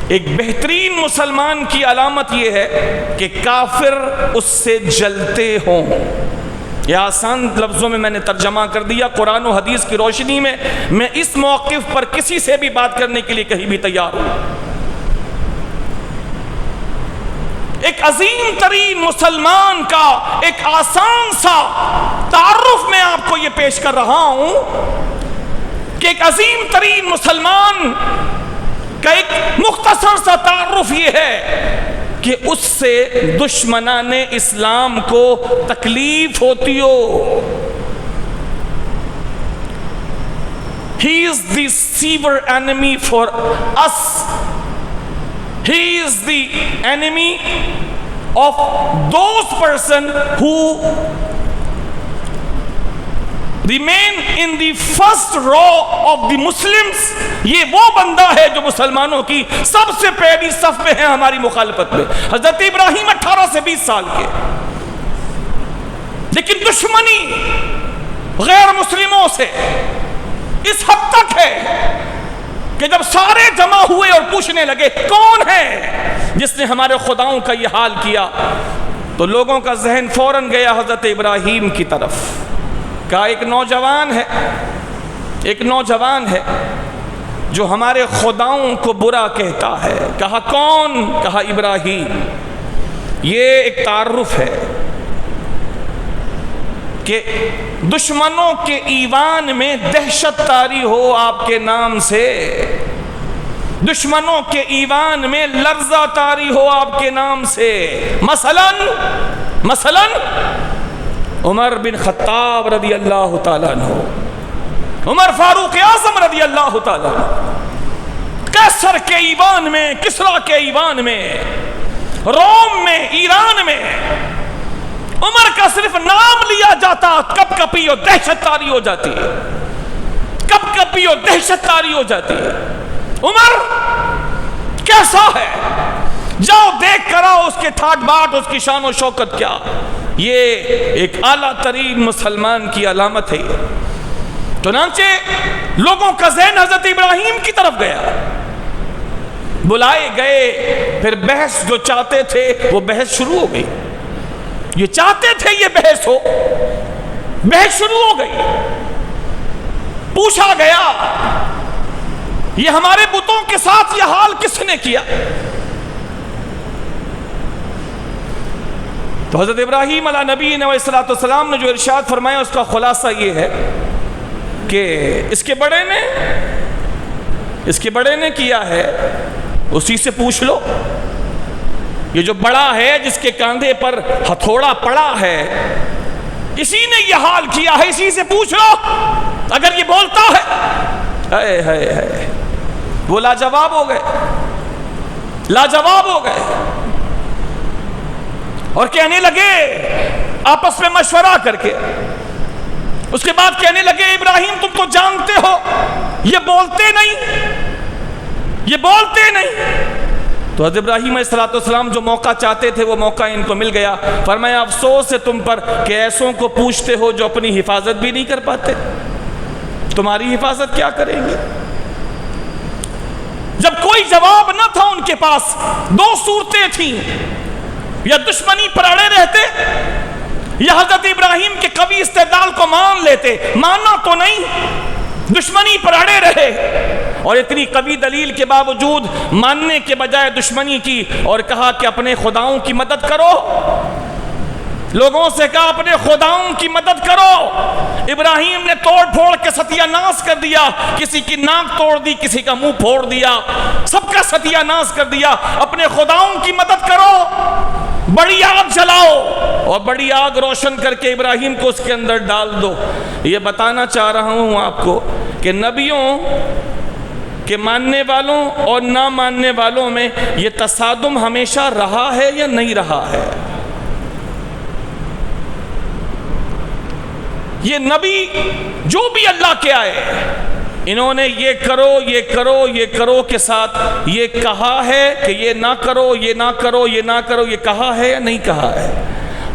ایک بہترین مسلمان کی علامت یہ ہے کہ کافر اس سے جلتے ہوں۔ یہ آسان لفظوں میں نے ترجمہ کر دیا، قرآن و حدیث کی روشنی میں اس موقف پر کسی سے بھی بات کرنے کے لیے کہیں بھی تیار ہوں۔ ایک عظیم ترین مسلمان کا ایک آسان سا تعارف میں آپ کو یہ پیش کر رہا ہوں کہ ایک عظیم ترین مسلمان کا ایک مختصر سا تعارف یہ ہے کہ اس سے دشمنان اسلام کو تکلیف ہوتی ہو۔ He is the severe enemy for us. He is the enemy of those person who remain in the first row of the Muslims. یہ وہ بندہ ہے جو مسلمانوں کی سب سے پہلی صف میں ہے ہماری مخالفت میں۔ حضرت ابراہیم 18 سے 20 سال کے، لیکن دشمنی غیر مسلموں سے اس حد تک ہے کہ جب سارے جمع ہوئے اور پوچھنے لگے کون ہے جس نے ہمارے خداؤں کا یہ حال کیا، تو لوگوں کا ذہن فوراً گیا حضرت ابراہیم کی طرف۔ کہا ایک نوجوان ہے جو ہمارے خداؤں کو برا کہتا ہے۔ کہا کون؟ کہا ابراہیم۔ یہ ایک تعارف ہے کہ دشمنوں کے ایوان میں دہشت طاری ہو آپ کے نام سے، دشمنوں کے ایوان میں لرزہ طاری ہو آپ کے نام سے۔ مثلاً عمر بن خطاب رضی اللہ تعالیٰ عنہ، عمر فاروق اعظم رضی اللہ تعالیٰ عنہ، قیصر کے ایوان میں، کسریٰ کے ایوان میں، روم میں، ایران میں عمر کا صرف نام لیا جاتا کپ کپی اور دہشت طاری ہو جاتی ہے۔ کب کبھی اور دہشت طاری ہو جاتی ہے. عمر کیسا ہے؟ جاؤ دیکھ کر آؤ اس کے ٹھاٹ باٹ، اس کی شان و شوکت کیا. یہ ایک اعلیٰ ترین مسلمان کی علامت ہے. چنانچہ لوگوں کا ذہن حضرت ابراہیم کی طرف گیا، بلائے گئے، پھر بحث جو چاہتے تھے وہ بحث شروع ہو گئی. یہ چاہتے تھے یہ بحث ہو، بحث شروع ہو گئی. پوچھا گیا یہ ہمارے بتوں کے ساتھ یہ حال کس نے کیا؟ تو حضرت ابراہیم علیہ نبی علیہ السلام نے جو ارشاد فرمایا اس کا خلاصہ یہ ہے کہ اس کے بڑے نے کیا ہے اسی سے پوچھ لو. یہ جو بڑا ہے جس کے کاندھے پر ہتھوڑا پڑا ہے اسی نے یہ حال کیا ہے، اسی سے پوچھ لو. اگر یہ بولتا ہے وہ لاجواب ہو گئے، لاجواب ہو گئے اور کہنے لگے آپس میں مشورہ کر کے، اس کے بعد کہنے لگے ابراہیم تم تو جانتے ہو یہ بولتے نہیں. تو حضرت ابراہیم علیہ السلام جو موقع چاہتے تھے وہ موقع ان کو مل گیا. فرمایا افسوس ہے تم پر کہ ایسوں کو پوچھتے ہو جو اپنی حفاظت بھی نہیں کر پاتے، تمہاری حفاظت کیا کریں گے؟ جب کوئی جواب نہ تھا ان کے پاس، دو صورتیں تھیں، یا دشمنی پر اڑے رہتے یا حضرت ابراہیم کے قوی استدلال کو مان لیتے. ماننا تو نہیں، دشمنی پر اڑے رہے اور اتنی قوی دلیل کے باوجود ماننے کے بجائے دشمنی کی اور کہا کہ اپنے خداؤں کی مدد کرو. لوگوں سے کہا اپنے خداؤں کی مدد کرو. ابراہیم نے توڑ پھوڑ کے ستیہ ناس کر دیا، کسی کی ناک توڑ دی، کسی کا منہ پھوڑ دیا، سب کا ستیہ ناس کر دیا. اپنے خداؤں کی مدد کرو، بڑی آگ جلاؤ اور بڑی آگ روشن کر کے ابراہیم کو اس کے اندر ڈال دو. یہ بتانا چاہ رہا ہوں آپ کو کہ نبیوں کے ماننے والوں اور نہ ماننے والوں میں یہ تصادم ہمیشہ رہا ہے یا نہیں رہا ہے. یہ نبی جو بھی اللہ کے آئے انہوں نے یہ کرو یہ کرو یہ کرو کے ساتھ یہ کہا ہے کہ یہ نہ کرو یہ نہ کرو یہ نہ کرو، یہ کہا ہے یا نہیں کہا ہے.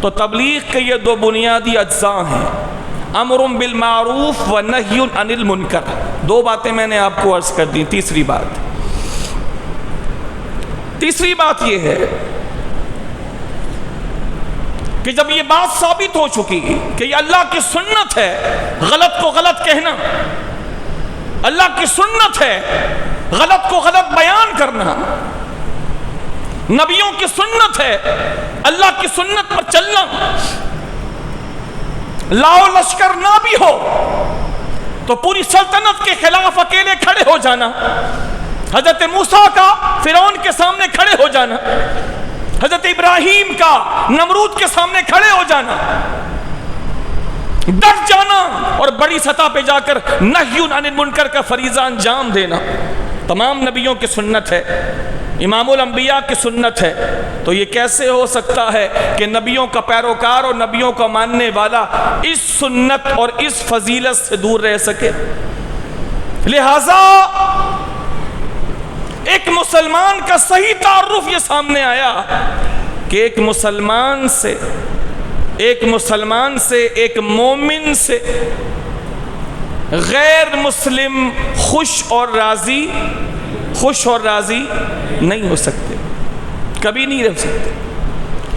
تو تبلیغ کے یہ دو بنیادی اجزاء ہیں، امر بالمعروف و نہی عن المنکر. دو باتیں میں نے آپ کو عرض کر دی. تیسری بات یہ ہے کہ جب یہ بات ثابت ہو چکی کہ یہ اللہ کی سنت ہے غلط کو غلط کہنا، اللہ کی سنت ہے غلط کو غلط بیان کرنا، نبیوں کی سنت ہے اللہ کی سنت پر چلنا، لاؤ لشکر نہ بھی ہو تو پوری سلطنت کے خلاف اکیلے کھڑے ہو جانا، حضرت موسیٰ کا فرعون کے سامنے کھڑے ہو جانا، حضرت ابراہیم کا نمرود کے سامنے کھڑے ہو جانا، ڈٹ جانا اور بڑی سطح پہ جا کر نہی عن المنکر کا فریضہ انجام دینا تمام نبیوں کی سنت ہے، امام الانبیاء کی سنت ہے. تو یہ کیسے ہو سکتا ہے کہ نبیوں کا پیروکار اور نبیوں کا ماننے والا اس سنت اور اس فضیلت سے دور رہ سکے؟ لہذا ایک مسلمان کا صحیح تعارف یہ سامنے آیا کہ ایک مسلمان سے ایک مومن سے غیر مسلم خوش اور راضی نہیں ہو سکتے، کبھی نہیں رہ سکتے.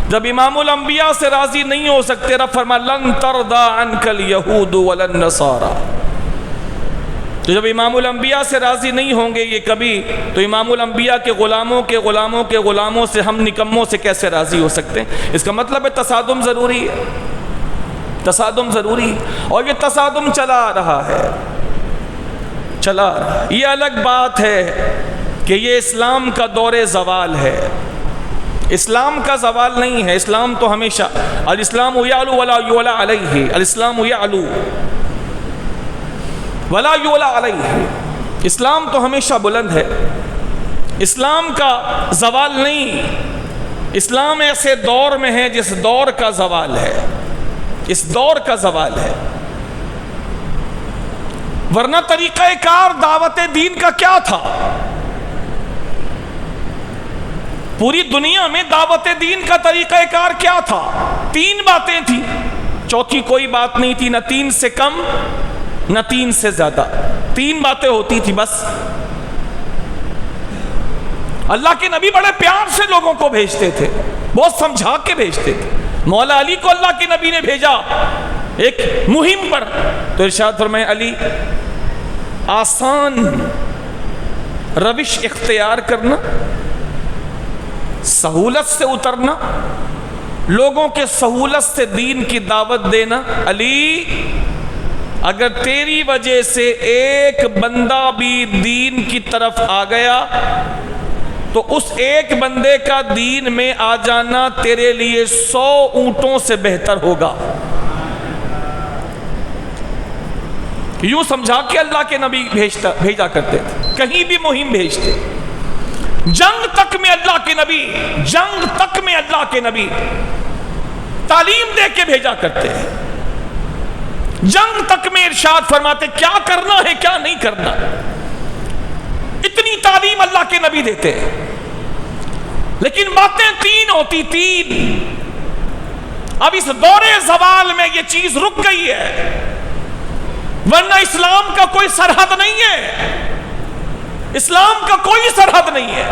جب امام الانبیاء سے راضی نہیں ہو سکتے، رب فرما لن ترضى عنك اليهود ولا النصارى. تو جب امام الانبیاء سے راضی نہیں ہوں گے یہ کبھی، تو امام الانبیاء کے غلاموں سے ہم نکموں سے کیسے راضی ہو سکتے ہیں؟ اس کا مطلب ہے تصادم ضروری ہے، تصادم ضروری ہے، اور یہ تصادم چلا آ رہا ہے. یہ الگ بات ہے کہ یہ اسلام کا دور زوال ہے، اسلام کا زوال نہیں ہے. اسلام تو ہمیشہ الاسلام یعلو ولا یعلی علیہ، الاسلام یعلو ولا یعلی علیہ، اسلام تو ہمیشہ بلند ہے، اسلام کا زوال نہیں. اسلام ایسے دور میں ہے جس دور کا زوال ہے، اس دور کا زوال ہے. ورنہ طریقہ کار دعوت دین کا کیا تھا؟ پوری دنیا میں دعوت دین کا طریقہ کار کیا تھا؟ 3 باتیں تھیں، چوتھی کوئی بات نہیں تھی، نہ 3 سے کم نہ 3 سے زیادہ، 3 باتیں ہوتی تھی بس۔ اللہ کے نبی بڑے پیار سے لوگوں کو بھیجتے تھے، بہت سمجھا کے بھیجتے تھے۔ مولا علی کو اللہ کے نبی نے بھیجا ایک مہم پر، تو ارشاد فرمائے علی آسان روش اختیار کرنا، سہولت سے اترنا، لوگوں کے سہولت سے دین کی دعوت دینا۔ علی اگر تیری وجہ سے ایک بندہ بھی دین کی طرف آ گیا تو اس ایک بندے کا دین میں آ جانا تیرے لیے 100 اونٹوں سے بہتر ہوگا۔ یوں سمجھا کہ اللہ کے نبی بھیجا کرتے تھے، کہیں بھی مہم بھیجتے، جنگ تک میں اللہ کے نبی، جنگ تک میں اللہ کے نبی تعلیم دے کے بھیجا کرتے ہیں۔ جنگ تک میں ارشاد فرماتے کیا کرنا ہے کیا نہیں کرنا، اتنی تعلیم اللہ کے نبی دیتے ہیں۔ لیکن باتیں 3 ہوتی، 3۔ اب اس دور زوال میں یہ چیز رک گئی ہے، ورنہ اسلام کا کوئی سرحد نہیں ہے، اسلام کا کوئی سرحد نہیں ہے۔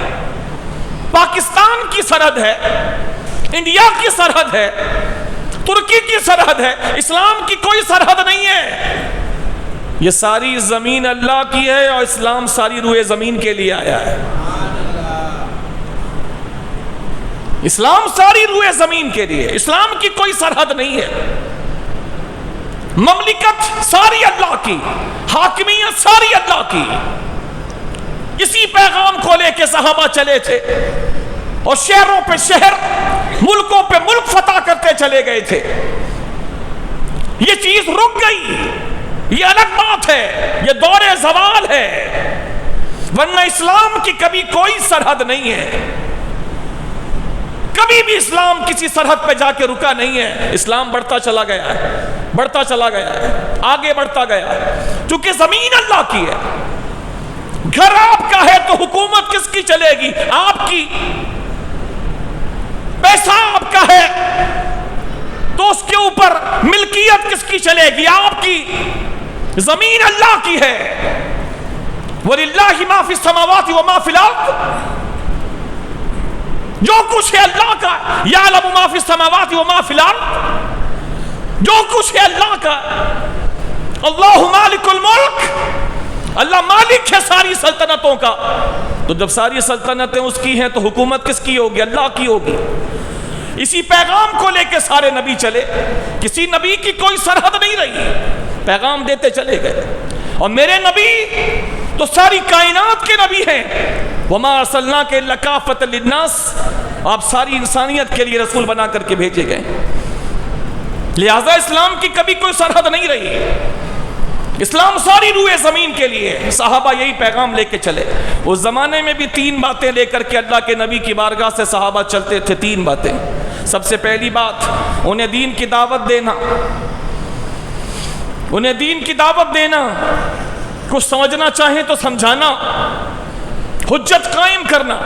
پاکستان کی سرحد ہے، انڈیا کی سرحد ہے، ترکی کی سرحد ہے، اسلام کی کوئی سرحد نہیں ہے۔ یہ ساری زمین اللہ کی ہے اور اسلام ساری روئے زمین کے لیے آیا ہے۔ اسلام ساری روئے زمین کے لیے، اسلام کی کوئی سرحد نہیں ہے۔ مملکت ساری اللہ کی، حاکمیت ساری اللہ کی۔ اسی پیغام کو لے کے صحابہ چلے تھے اور شہروں پہ شہر، ملکوں پہ ملک فتح کرتے چلے گئے تھے۔ یہ چیز رک گئی، یہ الگ بات ہے، یہ دور زوال ہے، ورنہ اسلام کی کبھی کوئی سرحد نہیں ہے۔ کبھی بھی اسلام کسی سرحد پہ جا کے رکا نہیں ہے۔ اسلام بڑھتا چلا گیا ہے، بڑھتا چلا گیا ہے، آگے بڑھتا گیا ہے، چونکہ زمین اللہ کی ہے۔ گھر آپ کا ہے تو حکومت کس کی چلے گی؟ آپ کی۔ پیسہ آپ کا ہے تو اس کے اوپر ملکیت کس کی چلے گی؟ آپ کی۔ زمین اللہ کی ہے۔ وَلِلَّهِ مَا فِي السَّمَاوَاتِ وَمَا فِي الْأَرْضِ، جو کچھ ہے اللہ کا۔ يَعْلَمُ مَا فِي السَّمَاوَاتِ وَمَا فِي الْأَرْضِ، جو کچھ ہے اللہ کا۔ اللہ مالک الملک، اللہ مالک ہے ساری سلطنتوں کا۔ تو جب ساری سلطنتیں اس کی ہیں تو حکومت کس کی ہوگی؟ اللہ کی ہوگی۔ اسی پیغام کو لے کے سارے نبی چلے، کسی نبی کی کوئی سرحد نہیں رہی، پیغام دیتے چلے گئے۔ اور میرے نبی تو ساری کائنات کے نبی ہیں۔ وَمَا أَرْسَلْنَاكَ إِلَّا كَافَّةً لِلنَّاسِ، آپ ساری انسانیت کے لیے رسول بنا کر کے بھیجے گئے، لہذا اسلام کی کبھی کوئی سرحد نہیں رہی۔ اسلام ساری روئے زمین کے لیے۔ صحابہ یہی پیغام لے کے چلے۔ اس زمانے میں بھی 3 باتیں لے کر کے اللہ کے نبی کی بارگاہ سے صحابہ چلتے تھے۔ 3 باتیں۔ سب سے پہلی بات، انہیں دین کی دعوت دینا، انہیں دین کی دعوت دینا، کچھ سمجھنا چاہیں تو سمجھانا، حجت قائم کرنا۔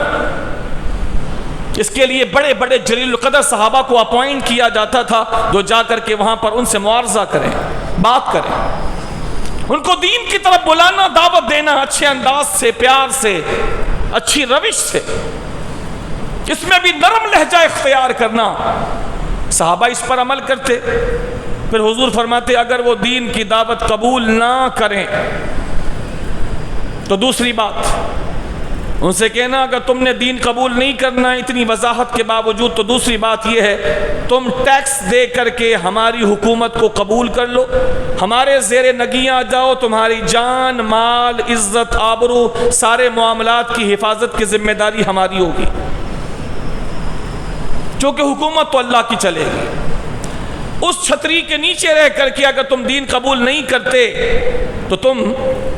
اس کے لیے بڑے بڑے جلیل القدر صحابہ کو اپوائنٹ کیا جاتا تھا جو جا کر کے وہاں پر ان سے معارضہ کریں، بات کریں، ان کو دین کی طرف بلانا، دعوت دینا، اچھے انداز سے، پیار سے، اچھی روش سے، اس میں بھی نرم لہجہ اختیار کرنا۔ صحابہ اس پر عمل کرتے۔ پھر حضور فرماتے اگر وہ دین کی دعوت قبول نہ کریں تو دوسری بات ان سے کہنا اگر تم نے دین قبول نہیں کرنا اتنی وضاحت کے باوجود تو دوسری بات یہ ہے تم ٹیکس دے کر کے ہماری حکومت کو قبول کر لو، ہمارے زیر نگیاں جاؤ، تمہاری جان، مال، عزت، آبرو، سارے معاملات کی حفاظت کی ذمہ داری ہماری ہوگی، چونکہ حکومت تو اللہ کی چلے گی۔ اس چھتری کے نیچے رہ کر کے اگر تم دین قبول نہیں کرتے تو تم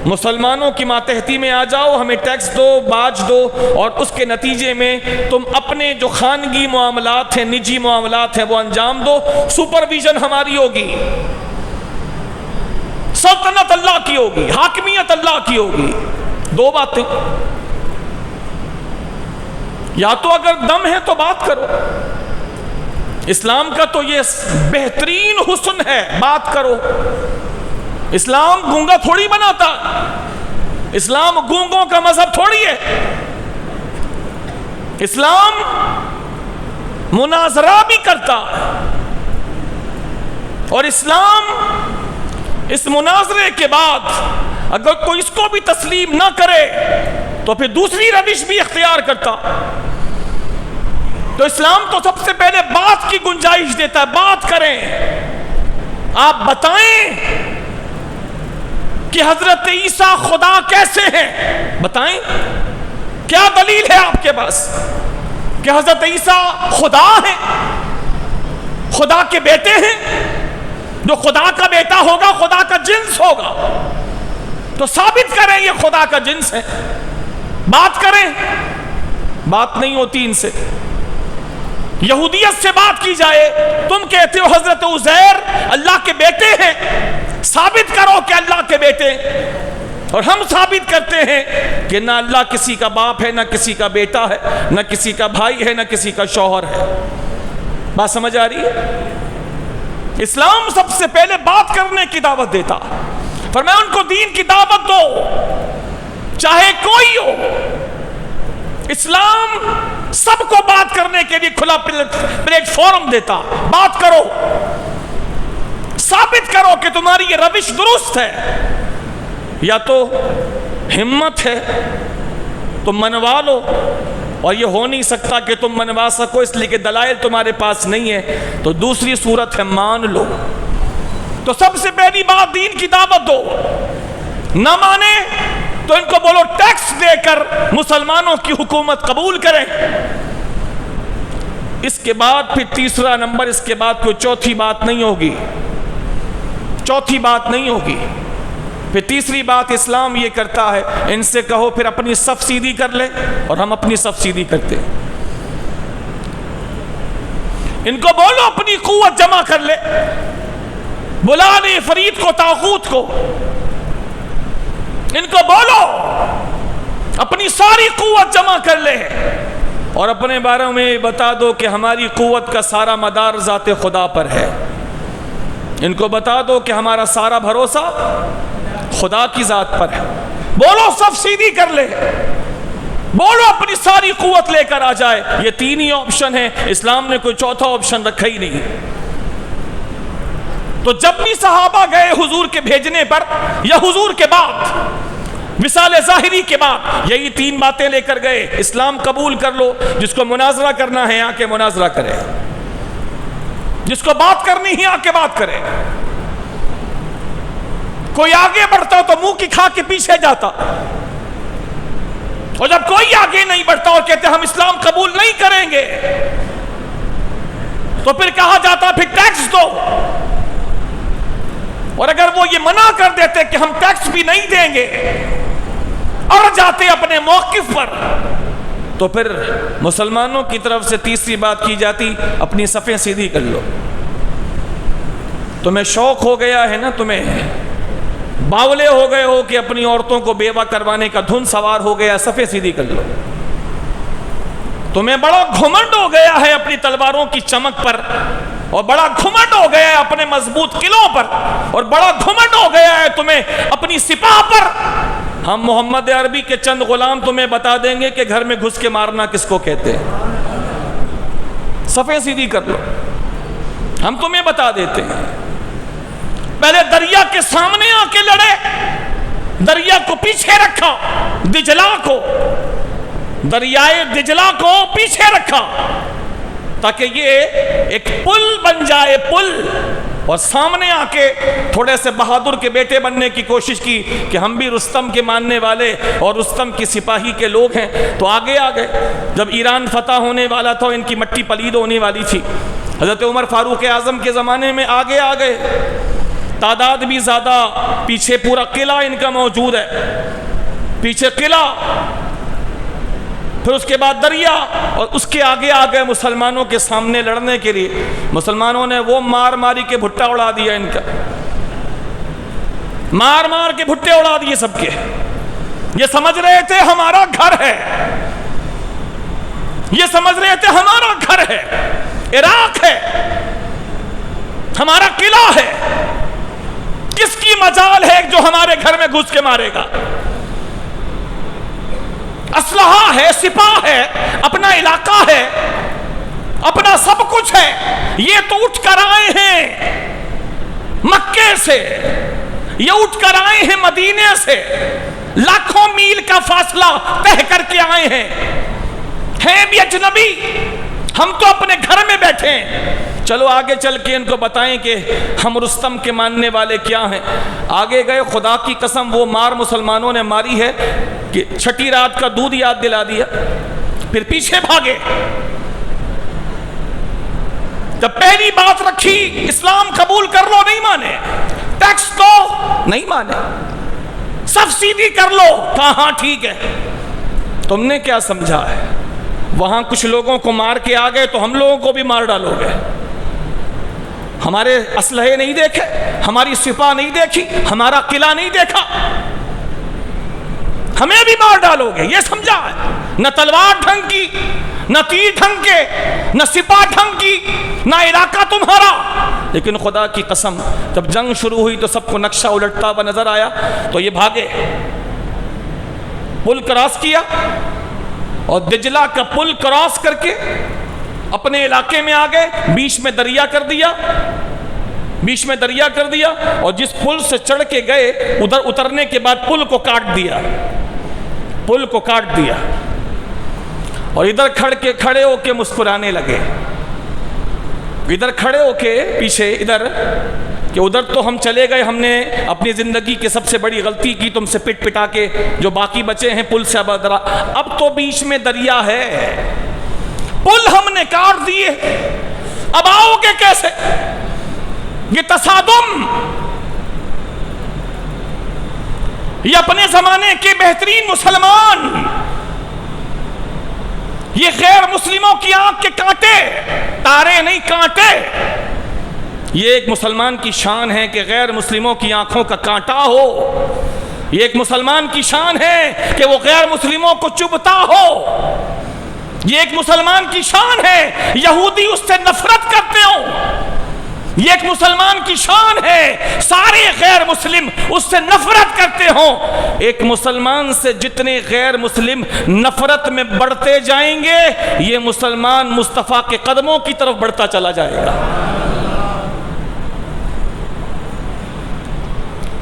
مسلمانوں کی ماتحتی میں آ جاؤ، ہمیں ٹیکس دو، باج دو، اور اس کے نتیجے میں تم اپنے جو خانگی معاملات ہیں، نجی معاملات ہیں وہ انجام دو، سپرویژن ہماری ہوگی۔ سلطنت اللہ کی ہوگی، حاکمیت اللہ کی ہوگی۔ دو باتیں، یا تو اگر دم ہے تو بات کرو، اسلام کا تو یہ بہترین حسن ہے، بات کرو۔ اسلام گونگا تھوڑی بناتا، اسلام گونگوں کا مذہب تھوڑی ہے۔ اسلام مناظرہ بھی کرتا، اور اسلام اس مناظرے کے بعد اگر کوئی اس کو بھی تسلیم نہ کرے تو پھر دوسری روش بھی اختیار کرتا۔ تو اسلام تو سب سے پہلے بات کی گنجائش دیتا ہے، بات کریں، آپ بتائیں کہ حضرت عیسیٰ خدا کیسے ہیں، بتائیں، کیا دلیل ہے آپ کے پاس کہ حضرت عیسیٰ خدا ہیں، خدا کے بیٹے ہیں؟ جو خدا کا بیٹا ہوگا خدا کا جنس ہوگا، تو ثابت کریں یہ خدا کا جنس ہے، بات کریں۔ بات نہیں ہوتی ان سے۔ یہودیت سے بات کی جائے، تم کہتے ہو حضرت عزیر اللہ کے بیٹے ہیں، ثابت کرو کہ اللہ کے بیٹے، اور ہم ثابت کرتے ہیں کہ نہ اللہ کسی کا باپ ہے، نہ کسی کا بیٹا ہے، نہ کسی کا بھائی ہے، نہ کسی کا شوہر ہے۔ بات سمجھ آ رہی ہے؟ اسلام سب سے پہلے بات کرنے کی دعوت دیتا، فرمایا ان کو دین کی دعوت دو، چاہے کوئی ہو۔ اسلام سب کو بات کرنے کے لیے کھلا پلیٹ فارم دیتا، بات کرو، ثابت کرو کہ تمہاری یہ روش درست ہے، یا تو ہمت ہے تم منوا لو، اور یہ ہو نہیں سکتا کہ تم منوا سکو اس لیے کہ دلائل تمہارے پاس نہیں ہے، تو دوسری صورت ہے مان لو۔ تو سب سے پہلی بات دین کی دعوت دو، نہ مانے تو ان کو بولو ٹیکس دے کر مسلمانوں کی حکومت قبول کریں۔ اس کے بعد پھر تیسرا نمبر، اس کے بعد کوئی چوتھی بات نہیں ہوگی، چوتھی بات نہیں ہوگی۔ پھر تیسری بات اسلام یہ کرتا ہے، ان سے کہو پھر اپنی صف سیدھی کر لے، اور ہم اپنی صف سیدھی کرتے ہیں۔ ان کو بولو اپنی قوت جمع کر لے، بلا لے فرید کو، طاغوت کو، ان کو بولو اپنی ساری قوت جمع کر لے، اور اپنے بارے میں بتا دو کہ ہماری قوت کا سارا مدار ذات خدا پر ہے۔ ان کو بتا دو کہ ہمارا سارا بھروسہ خدا کی ذات پر ہے۔ بولو صف سیدھی کر لے، بولو اپنی ساری قوت لے کر آ جائے۔ یہ تین ہی آپشن ہے، اسلام نے کوئی چوتھا آپشن رکھا ہی نہیں۔ تو جب بھی صحابہ گئے حضور کے بھیجنے پر یا حضور کے بعد، وصال ظاہری کے بعد، یہی تین باتیں لے کر گئے، اسلام قبول کر لو، جس کو مناظرہ کرنا ہے آ کے مناظرہ کرے، جس کو بات کرنی ہے آ کے بات کرے۔ کوئی آگے بڑھتا تو منہ کی کھا کے پیچھے جاتا، اور جب کوئی آگے نہیں بڑھتا اور کہتے ہم اسلام قبول نہیں کریں گے، تو پھر کہا جاتا پھر ٹیکس دو۔ اور اگر وہ یہ منع کر دیتے کہ ہم ٹیکس بھی نہیں دیں گے، اور جاتے اپنے موقف پر، تو پھر مسلمانوں کی طرف سے تیسری بات کی جاتی، اپنی صفیں سیدھی کر لو۔ تمہیں شوق ہو گیا ہے نا، تمہیں باولے ہو گئے ہو کہ اپنی عورتوں کو بیوہ کروانے کا دھن سوار ہو گیا، صفیں سیدھی کر لو۔ تمہیں بڑا گھمنڈ ہو گیا ہے اپنی تلواروں کی چمک پر، اور بڑا گھمنڈ ہو گیا ہے اپنے مضبوط قلعوں پر، اور بڑا گھمنڈ ہو گیا ہے تمہیں اپنی سپاہ پر۔ ہم محمد عربی کے چند غلام تمہیں بتا دیں گے کہ گھر میں گھس کے مارنا کس کو کہتے ہیں۔ صفیں سیدھی کر لو، ہم تمہیں بتا دیتے ہیں۔ پہلے دریا کے سامنے آ کے لڑے، دریا کو پیچھے رکھا، دجلہ کو، دریائے دجلہ کو پیچھے رکھا، تاکہ یہ ایک پل بن جائے، پل، اور سامنے آ کے تھوڑے سے بہادر کے بیٹے بننے کی کوشش کی کہ ہم بھی رستم کے ماننے والے اور رستم کی سپاہی کے لوگ ہیں، تو آگے آ گئے۔ جب ایران فتح ہونے والا تھا، ان کی مٹی پلید ہونے والی تھی، حضرت عمر فاروق اعظم کے زمانے میں آگے آ گئے، تعداد بھی زیادہ، پیچھے پورا قلعہ ان کا موجود ہے، پیچھے قلعہ، پھر اس کے بعد دریا، اور اس کے آگے آ گئے مسلمانوں کے سامنے لڑنے کے لیے۔ مسلمانوں نے وہ مار ماری کے بھٹا اڑا دیا ان کا۔ مار مار کے بھٹے اڑا دیے سب کے. یہ سمجھ رہے تھے ہمارا گھر ہے, یہ سمجھ رہے تھے ہمارا گھر ہے, عراق ہے, ہمارا قلعہ ہے. کس کی مجال ہے جو ہمارے گھر میں گھس کے مارے گا؟ اسلحہ ہے, سپاہ ہے, اپنا علاقہ ہے, اپنا سب کچھ ہے. یہ تو اٹھ کر آئے ہیں مکے سے, یہ اٹھ کر آئے ہیں مدینے سے, لاکھوں میل کا فاصلہ طے کر کے آئے ہیں بھی اجنبی. ہم تو اپنے گھر میں بیٹھے ہیں. چلو آگے چل کے ان کو بتائیں کہ ہم رستم کے ماننے والے کیا ہیں. آگے گئے, خدا کی قسم وہ مار مسلمانوں نے ماری ہے کہ چھٹی رات کا دودھ یاد دلا دیا. پھر پیچھے بھاگے. جب پہلی بات رکھی اسلام قبول کر لو, نہیں مانے. ٹیکس دو, نہیں مانے. سبسیڈی کر لو, کہا ہاں ٹھیک ہے. تم نے کیا سمجھا ہے وہاں کچھ لوگوں کو مار کے آ گئے تو ہم لوگوں کو بھی مار ڈالو گے؟ ہمارے اسلحے نہیں دیکھے, ہماری سپاہ نہیں دیکھی, ہمارا قلعہ نہیں دیکھا, ہمیں بھی مار ڈالو گے یہ سمجھا ہے؟ نہ تلوار ڈھنگ کی, نہ تیر ڈھنگ کے, نہ سپاہ ڈھنگ کی, نہ علاقہ تمہارا. لیکن خدا کی قسم جب جنگ شروع ہوئی تو سب کو نقشہ الٹتا ہوا نظر آیا تو یہ بھاگے. پل کراس کیا اور دجلہ کا پل کراس کر کے اپنے علاقے میں آ گئے. بیچ میں دریا کر دیا, بیچ میں دریا کر دیا, اور جس پل سے چڑھ کے گئے ادھر اترنے کے بعد پل کو کاٹ دیا, پل کو کاٹ دیا. اور ادھر کھڑے ہو کے مسکرانے لگے. ادھر کھڑے ہو کے پیچھے ادھر کہ ادھر تو ہم چلے گئے, ہم نے اپنی زندگی کی سب سے بڑی غلطی کی, تم سے پٹ پٹا کے جو باقی بچے ہیں پل سے اب تو بیچ میں دریا ہے, پل ہم نے کاٹ دیے, اب آؤ گے کیسے؟ یہ تصادم, یہ اپنے زمانے کے بہترین مسلمان, یہ غیر مسلموں کی آنکھ کے کانٹے, تارے نہیں کانٹے. یہ ایک مسلمان کی شان ہے کہ غیر مسلموں کی آنکھوں کا کانٹا ہو. یہ ایک مسلمان کی شان ہے کہ وہ غیر مسلموں کو چبھتا ہو. یہ ایک مسلمان کی شان ہے یہودی اس سے نفرت کرتے ہو. یہ ایک مسلمان کی شان ہے سارے غیر مسلم اس سے نفرت کرتے ہوں. ایک مسلمان سے جتنے غیر مسلم نفرت میں بڑھتے جائیں گے یہ مسلمان مصطفیٰ کے قدموں کی طرف بڑھتا چلا جائے گا.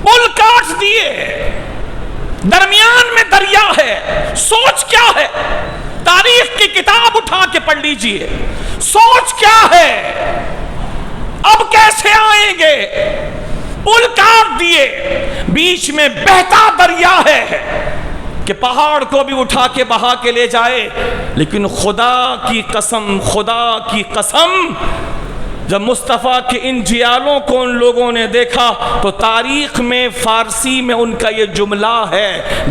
پل کاٹ دیے, درمیان میں دریا ہے. سوچ کیا ہے؟ تاریخ کی کتاب اٹھا کے پڑھ لیجئے. سوچ کیا ہے؟ اب کیسے آئیں گے؟ پل کاٹ دیے, بیچ میں بہتا دریا ہے کہ پہاڑ کو بھی اٹھا کے بہا کے لے جائے. لیکن خدا کی قسم, خدا کی قسم, جب مصطفیٰ کے ان جیالوں کو ان لوگوں نے دیکھا تو تاریخ میں فارسی میں ان کا یہ جملہ ہے,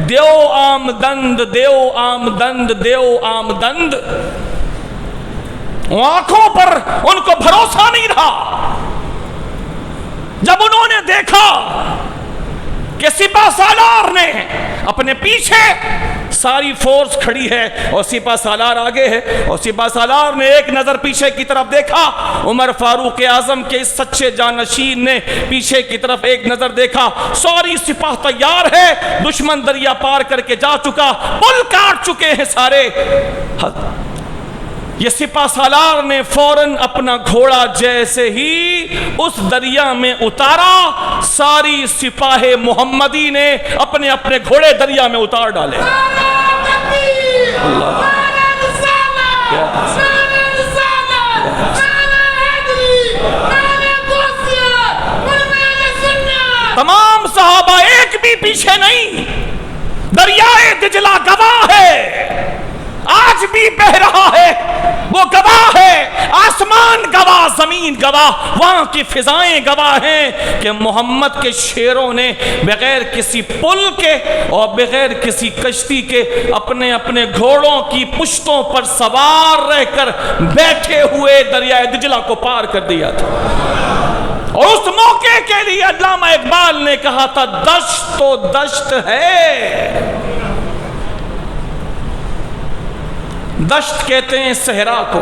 دیو آمدند, دیو آمدند, دیو آمدند. آنکھوں پر ان کو بھروسہ نہیں رہا جب انہوں نے دیکھا کہ سپہ سالار نے اپنے پیچھے ساری فورس کھڑی ہے اور سپہ سالار آگے ہے, اور سپہ سالار نے ایک نظر پیچھے کی طرف دیکھا. عمر فاروق اعظم کے اس سچے جانشین نے پیچھے کی طرف ایک نظر دیکھا. ساری سپاہ تیار ہے, دشمن دریا پار کر کے جا چکا, پل کاٹ چکے ہیں سارے. یہ سپہ سالار نے فوراً اپنا گھوڑا جیسے ہی اس دریا میں اتارا, ساری سپاہ محمدی نے اپنے اپنے گھوڑے دریا میں اتار ڈالے. تمام صحابہ ایک بھی پیچھے نہیں. دریائے دجلہ گواہ ہے, آج بھی بہ رہا ہے, وہ گواہ ہے. آسمان گواہ, زمین گواہ, وہاں کی فضائیں گواہ ہیں کہ محمد کے شیروں نے بغیر کسی پل کے اور بغیر کسی کشتی کے اپنے اپنے گھوڑوں کی پشتوں پر سوار رہ کر بیٹھے ہوئے دریائے دجلہ کو پار کر دیا تھا. اور اس موقع کے لیے علامہ اقبال نے کہا تھا دشت تو دشت ہے. دشت کہتے ہیں صحرا کو,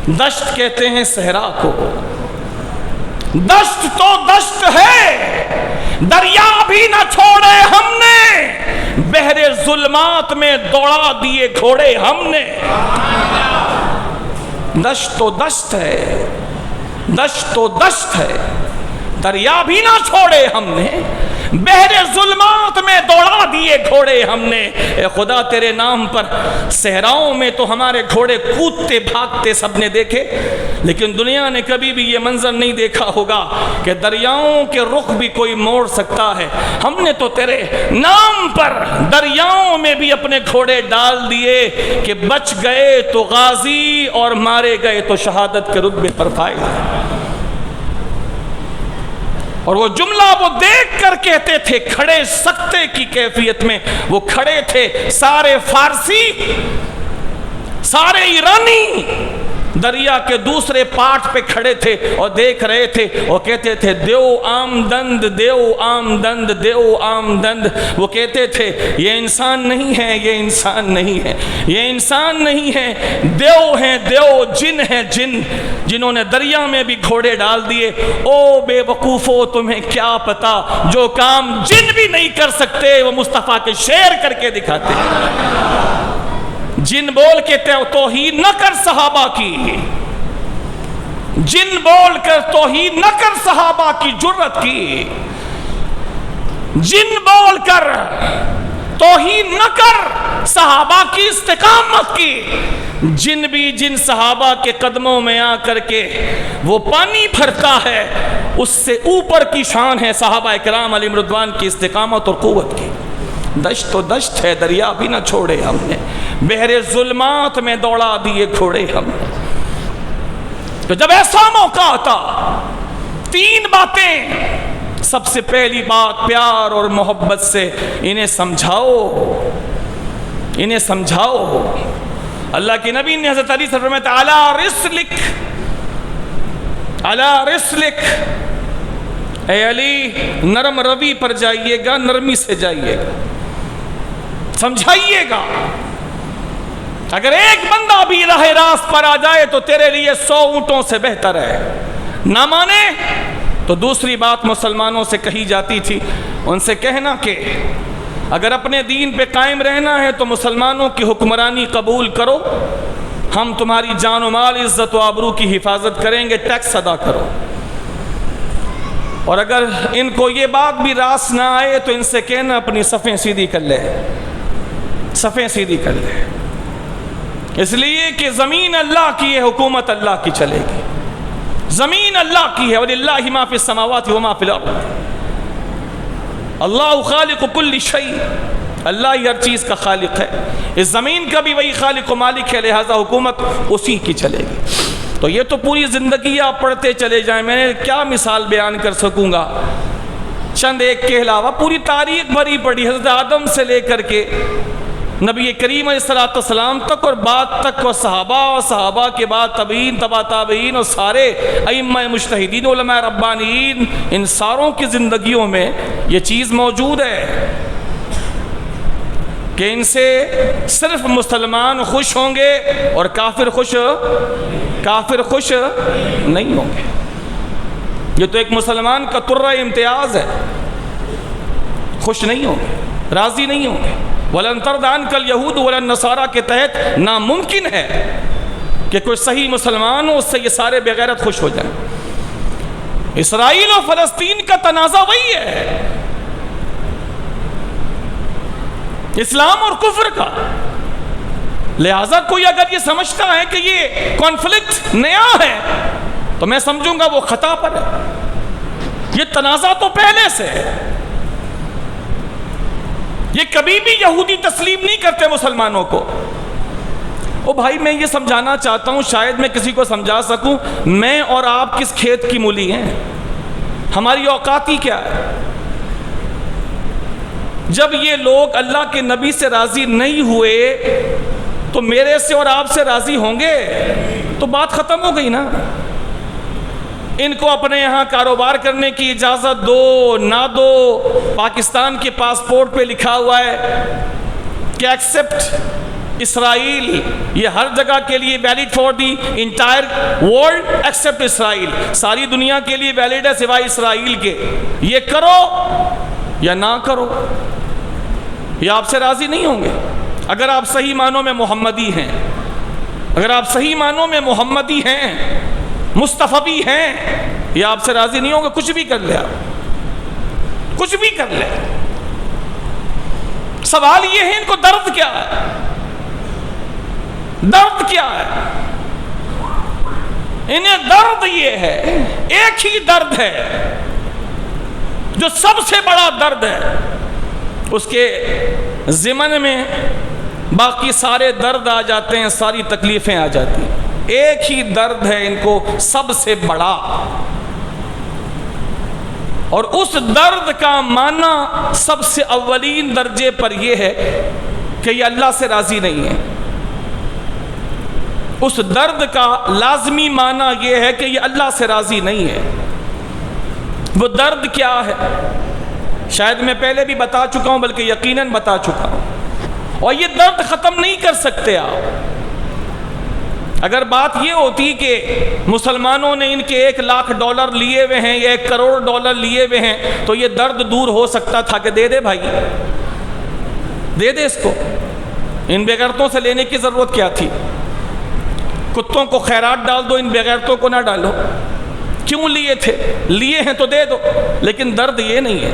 دشت کہتے ہیں صحرا کو. دشت تو دشت ہے, دریا بھی نہ چھوڑے ہم نے, بحر ظلمات میں دوڑا دیے گھوڑے ہم نے. دشت تو دشت ہے, دشت تو دشت ہے, دریا بھی نہ چھوڑے ہم نے, بحر ظلمات میں دوڑا دیے گھوڑے ہم نے. اے خدا تیرے نام پر صحراؤں میں تو ہمارے گھوڑے کودتے بھاگتے سب نے دیکھے, لیکن دنیا نے کبھی بھی یہ منظر نہیں دیکھا ہوگا کہ دریاؤں کے رخ بھی کوئی موڑ سکتا ہے. ہم نے تو تیرے نام پر دریاؤں میں بھی اپنے گھوڑے ڈال دیے کہ بچ گئے تو غازی اور مارے گئے تو شہادت کے رتبے پر فائز. اور وہ جملہ وہ دیکھ کر کہتے تھے کھڑے سکتے کی کیفیت میں. وہ کھڑے تھے سارے فارسی, سارے ایرانی دریا کے دوسرے پارٹ پہ کھڑے تھے اور دیکھ رہے تھے اور کہتے تھے دیو آمدند, دیو آمدند, دیو آمدند. وہ کہتے تھے یہ انسان نہیں ہے, یہ انسان نہیں ہے, یہ انسان نہیں ہے, دیو ہیں دیو, جن ہیں جن, جنہوں نے دریا میں بھی گھوڑے ڈال دیے. او بے وقوفو تمہیں کیا پتا, جو کام جن بھی نہیں کر سکتے وہ مصطفیٰ کے شعر کر کے دکھاتے ہیں. جن بول کے توہین نہ کر صحابہ کی, جن بول کر توہین نہ کر صحابہ کی جرت کی, جن بول کر توہین نہ کر صحابہ کی استقامت کی. جن بھی جن صحابہ کے قدموں میں آ کر کے وہ پانی بھرتا ہے, اس سے اوپر کی شان ہے صحابہ کرام علیہم رضوان کی استقامت اور قوت کی. دشت تو دشت ہے, دریا بھی نہ چھوڑے ہم نے, بحر ظلمات میں دوڑا دیے گھوڑے ہم نے. تو جب ایسا موقع آتا, تین باتیں. سب سے پہلی بات پیار اور محبت سے انہیں سمجھاؤ, انہیں سمجھاؤ. اللہ کے نبی نے حضرت علی سے فرمایا تھا علی رسلک, علی رسلک, اے علی نرم روی پر جائیے گا, نرمی سے جائیے گا, سمجھائیے گا. اگر ایک بندہ بھی راہ راست پر آ جائے تو تیرے لیے 100 اونٹوں سے بہتر ہے. نہ مانے تو دوسری بات مسلمانوں سے کہی جاتی تھی, ان سے کہنا کہ اگر اپنے دین پہ قائم رہنا ہے تو مسلمانوں کی حکمرانی قبول کرو, ہم تمہاری جان و مال, عزت و آبرو کی حفاظت کریں گے, ٹیکس ادا کرو. اور اگر ان کو یہ بات بھی راس نہ آئے تو ان سے کہنا اپنی صفیں سیدھی کر لے, صفیں سیدھی کر لے. اس لیے کہ زمین اللہ کی ہے, حکومت اللہ کی چلے گی. زمین اللہ کی ہے, وَلِلَّهِ مَا فِي السَّمَاوَاتِ وَمَا فِي الْأَرْضِ. اللہ خالق کل شیء, اللہ ہی ہر چیز کا خالق ہے. اس زمین کا بھی وہی خالق و مالک ہے, لہذا حکومت اسی کی چلے گی. تو یہ تو پوری زندگی آپ پڑھتے چلے جائیں, میں نے کیا مثال بیان کر سکوں گا, چند ایک کے علاوہ پوری تاریخ بھری پڑی, حضرت آدم سے لے کر کے نبی کریم علیہ السلام تک اور بعد تک, اور صحابہ کے بعد تابعین, تبع تابعین, اور سارے ائمہ مجتہدین, علماء ربانیین, ان ساروں کی زندگیوں میں یہ چیز موجود ہے کہ ان سے صرف مسلمان خوش ہوں گے اور کافر خوش نہیں ہوں گے. یہ تو ایک مسلمان کا ترہ امتیاز ہے, خوش نہیں ہوں گے, راضی نہیں ہوں گے. وَلَن تَرْضَ عَنْكَ الْيَهُودُ وَلَا النَّصَارَىٰ کے تحت ناممکن ہے کہ کوئی صحیح مسلمان ہو, اس سے یہ سارے بغیرت خوش ہو جائیں. اسرائیل و فلسطین کا تنازع وہی ہے, اسلام اور کفر کا. لہٰذا کوئی اگر یہ سمجھتا ہے کہ یہ کانفلکٹ نیا ہے تو میں سمجھوں گا وہ خطا پر ہے. یہ تنازع تو پہلے سے ہے. یہ کبھی بھی یہودی تسلیم نہیں کرتے مسلمانوں کو. او بھائی میں یہ سمجھانا چاہتا ہوں, شاید میں کسی کو سمجھا سکوں, میں اور آپ کس کھیت کی مولی ہیں, ہماری اوقات ہی کیا ہے. جب یہ لوگ اللہ کے نبی سے راضی نہیں ہوئے تو میرے سے اور آپ سے راضی ہوں گے, تو بات ختم ہو گئی نا. ان کو اپنے یہاں کاروبار کرنے کی اجازت دو نہ دو، پاکستان کے پاسپورٹ پہ لکھا ہوا ہے کہ ایکسپٹ اسرائیل، یہ ہر جگہ کے لیے valid for the entire world except Israel, ساری دنیا کے لیے ویلڈ ہے سوائے اسرائیل کے، یہ کرو یا نہ کرو، یہ آپ سے راضی نہیں ہوں گے۔ اگر آپ صحیح معنوں میں محمدی ہیں، اگر آپ صحیح معنوں میں محمدی ہیں، مصطفی ہیں، یہ آپ سے راضی نہیں ہوں گے، کچھ بھی کر لے، آپ کچھ بھی کر لے۔ سوال یہ ہے ان کو درد کیا ہے؟ درد کیا ہے؟ انہیں درد یہ ہے، ایک ہی درد ہے جو سب سے بڑا درد ہے، اس کے ضمن میں باقی سارے درد آ جاتے ہیں، ساری تکلیفیں آ جاتی ہیں۔ ایک ہی درد ہے ان کو سب سے بڑا، اور اس درد کا معنی سب سے اولین درجے پر یہ ہے کہ یہ اللہ سے راضی نہیں ہے۔ اس درد کا لازمی معنی یہ ہے کہ یہ اللہ سے راضی نہیں ہے۔ وہ درد کیا ہے؟ شاید میں پہلے بھی بتا چکا ہوں، بلکہ یقیناً بتا چکا ہوں، اور یہ درد ختم نہیں کر سکتے آپ۔ اگر بات یہ ہوتی کہ مسلمانوں نے ان کے $1,00,000 لیے ہوئے ہیں یا $1,00,00,000 لیے ہوئے ہیں تو یہ درد دور ہو سکتا تھا کہ دے دے بھائی، دے دے اس کو، ان بےغیرتوں سے لینے کی ضرورت کیا تھی؟ کتوں کو خیرات ڈال دو، ان بےغیرتوں کو نہ ڈالو۔ کیوں لیے تھے؟ لیے ہیں تو دے دو۔ لیکن درد یہ نہیں ہے،